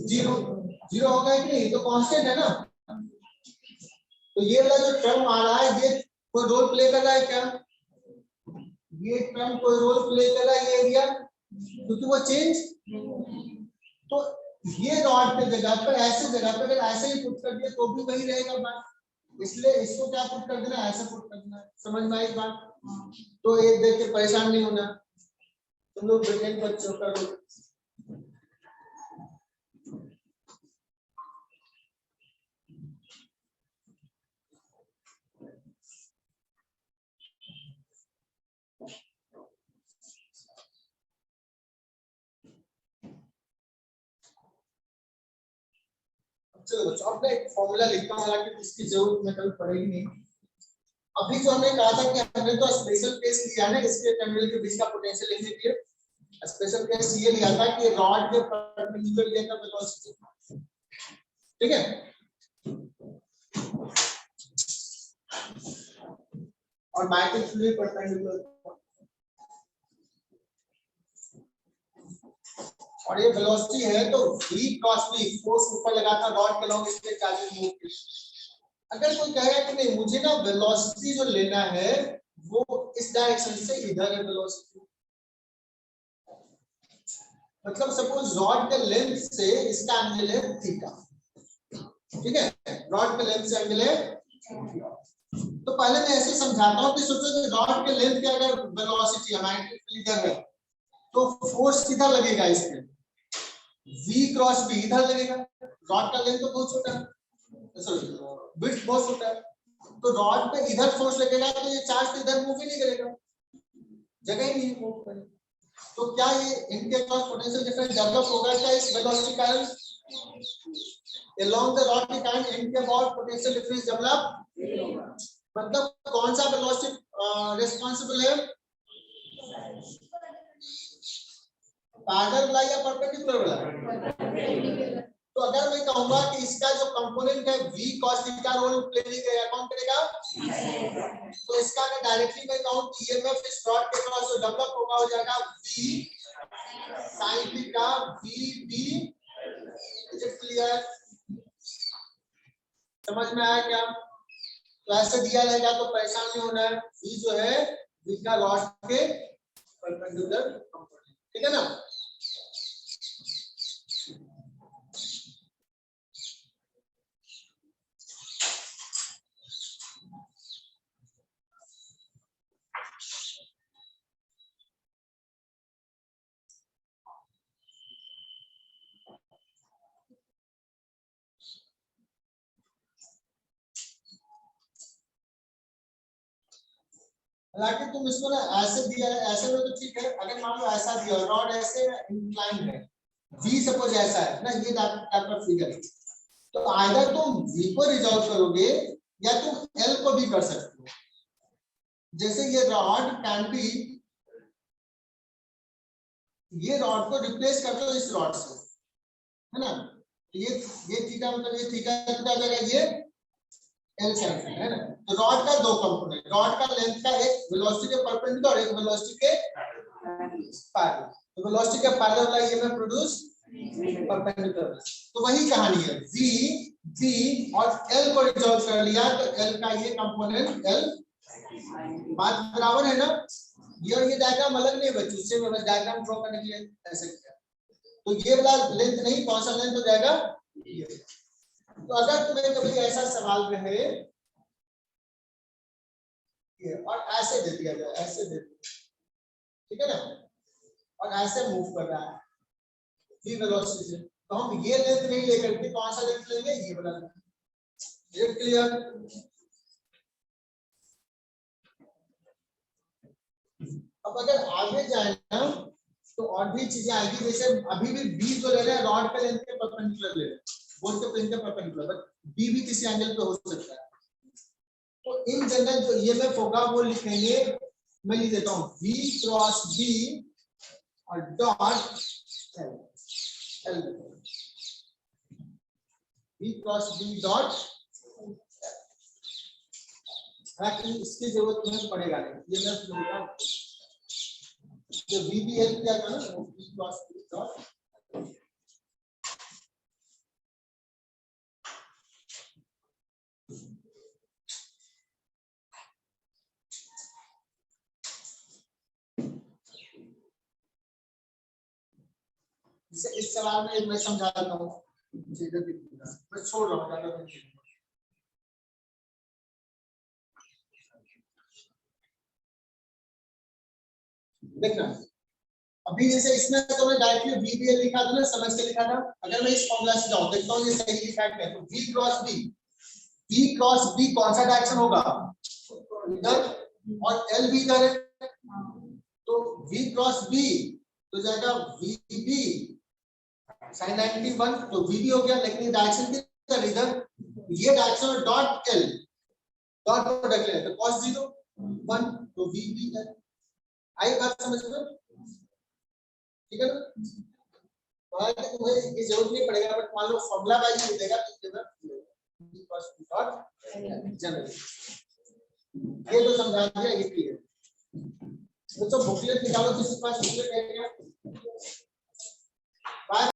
जीरो हो गया कि नहीं, तो कांस्टेंट है ना। तो ये वाला जो टर्म आ रहा है ये कोई रोल प्ले कर रहा है क्या, ये टर्म कोई रोल प्ले कर रहा है ये एरिया, क्योंकि वो चेंज, तो ये रॉड के जगह पर ऐसे जगह पर अगर ऐसे ही पुट कर दिया तो भी वही रहेगा बात, इसलिए इसको क्या पुट कर देना, ऐसे पुट कर देना। समझ में आई बात। तो ये देख के परेशान नहीं होना, तुम लोग ब्रिलियंट बच्चों का लोग। चलो बच्चों, अब मैं एक फॉर्मूला लिखता हूं, हालांकि इसकी जरूरत मैं कभी पड़ेगी नहीं। अभी जो हमने कहा था कि हमने तो स्पेशल केस लिया है ना इसके टर्मिनल के बीच का पोटेंशियल लिखने के लिए, स्पेशल केस ये लिया था कि रॉड के परपेंडिकुलर लेकर वेलोसिटी, ठीक है। और मैग्नेटिक फील्ड परपेंडिकुलर, और ये वेलोसिटी है तो v क्रॉस v फोर्स ऊपर लगा था रॉड के लॉन्ग इसलिए चार्जेस मूव की। अगर कोई कहेगा कि नहीं मुझे ना वेलोसिटी जो लेना है वो इस डायरेक्शन से इधर है वेलोसिटी, मतलब सपोज रॉड के लेंथ से इसका एंगल है थीटा, ठीक है, रॉड के लेंथ से एंगल है। तो पहले मैं ऐसे समझाता हूं कि सोचो कि रॉड के लेंथ के अगर वेलोसिटी है, मैग्नेटिक फील्ड इधर है, तो फोर्स किधर लगेगा इसमें, v क्रॉस v इधर लगेगा। रॉड का लेंथ तो बहुत छोटा है, सॉरी विड्थ बहुत छोटा है, तो रॉड पे इधर फोर्स लगेगा तो ये चार्ज तो इधर मूव ही नहीं करेगा, जगह ही नहीं मूव करेगा। तो क्या ये इनके क्रॉस पोटेंशियल डिफरेंस डेवलप होगा क्या इस वेलोसिटी कारण, along the rod के कारण इनके अबाउट पोटेंशियल डिफरेंस डेवलप, मतलब कौन सा वेलोसिटी रिस्पांसिबल है, पैरेलल वाला या परपेंडिकुलर वाला। तो अगर मैं कहूंगा कि इसका जो कंपोनेंट है v cos theta role play नहीं करेगा, कौन करेगा, तो इसका अगर डायरेक्टली मैं कहूं कि ईएमएफ इस रॉड के क्रॉस जो डेवलप होगा हो जाएगा v sin theta vb। Is it clear, समझ में आया क्या। तो ऐसे दिया रहेगा तो परेशान नहीं होना है, v जो है v का रॉड के परपेंडिकुलर कंपोनेंट, ठीक है ना। हालांकि तुम इसको ना ऐसे दिया है, ऐसे में तो ठीक है, अगर मान लो ऐसा दिया रॉड ऐसे इंक्लाइन है, V सपोज ऐसा है ना, ये टाइप का फिगर, तो आइदर तुम V को रिजॉल्व करोगे या तुम L को भी कर सकते हो। जैसे ये रॉड कैन बी, ये रॉड को रिप्लेस कर दो इस रॉड से, है ना, ये थीटा मतलब ये थीटा कितना जाएगा, ये L sin है ना। तो रॉड का दो कंपोनेंट, रॉड का लेंथ का एक वेलोसिटी के परपेंडिकुलर और एक वेलोसिटी के पैरेलल, तो वेलोसिटी के पैरेलल वाला ये मैं प्रोड्यूस परपेंडिकुलर, तो वही कहानी है, V और L को रिजॉल्व कर लिया तो L का ये कंपोनेंट L, बात बराबर है ना। ये डायग्राम अलग नहीं बच्चों, उससे मैं बस डायग्राम ड्रॉ करने के लिए ऐसे किया, तो ये वाला लेंथ नहीं, कौन सा लेंथ हो जाएगा ये। तो अगर तुम्हें कभी ऐसा सवाल रहे ये और ऐसे दे दिया जाए, ऐसे दे दिया, ठीक है ना, और ऐसे मूव कर रहा है v वेलोसिटी से, तो हम ये लेंथ नहीं लेकर के कौन सा लेंथ लेंगे, ये वाला लेंथ। ये क्लियर। अब अगर आगे जाए ना तो और भी चीजें आएगी, जैसे अभी भी b जो ले रहे हैं रॉड के लेंथ के परपेंडिकुलर ले रहे हैं, बोर्ड के प्लेन के परपेंडिकुलर, बट b भी किसी एंगल पे हो सकता है। तो इन जनरल जो ईएमएफ होगा वो लिखेंगे, मैं लिख देता हूं v क्रॉस b और dot l, v cross b dot, इसकी जरूरत नहीं पड़ेगा, ईएमएफ जो होगा जो VBL क्या था ना, वो v क्रॉस b डॉट इस सवाल में मैं समझा देता हूँ, मैं छोड़ रहा हूँ ज्यादा नहीं। देखना अभी जैसे इसमें तो मैं डायरेक्टली VBL लिखा था ना, समझ के लिखा था, अगर मैं इस फॉर्मूला से जाऊं देखता हूँ ये सही लिखा है, तो v क्रॉस b कौन सा डायरेक्शन होगा, इधर, और L भी इधर है, तो v क्रॉस b तो जाएगा VB sin 91, तो VB हो गया, लेकिन डायरेक्शन किधर, इधर, ये डायरेक्शन और डॉट L, डॉट प्रोडक्ट ले तो cos 0 1, तो VB है। आई बात समझ में, ठीक है ना, तुम्हें ये जरूरत नहीं पड़ेगा, बट मान लो फॉर्मूला वाइज लिख देगा तो ये तो समझा दिया, ये क्लियर। तो बुकलेट निकालो, किसी के पास बुकलेट है क्या?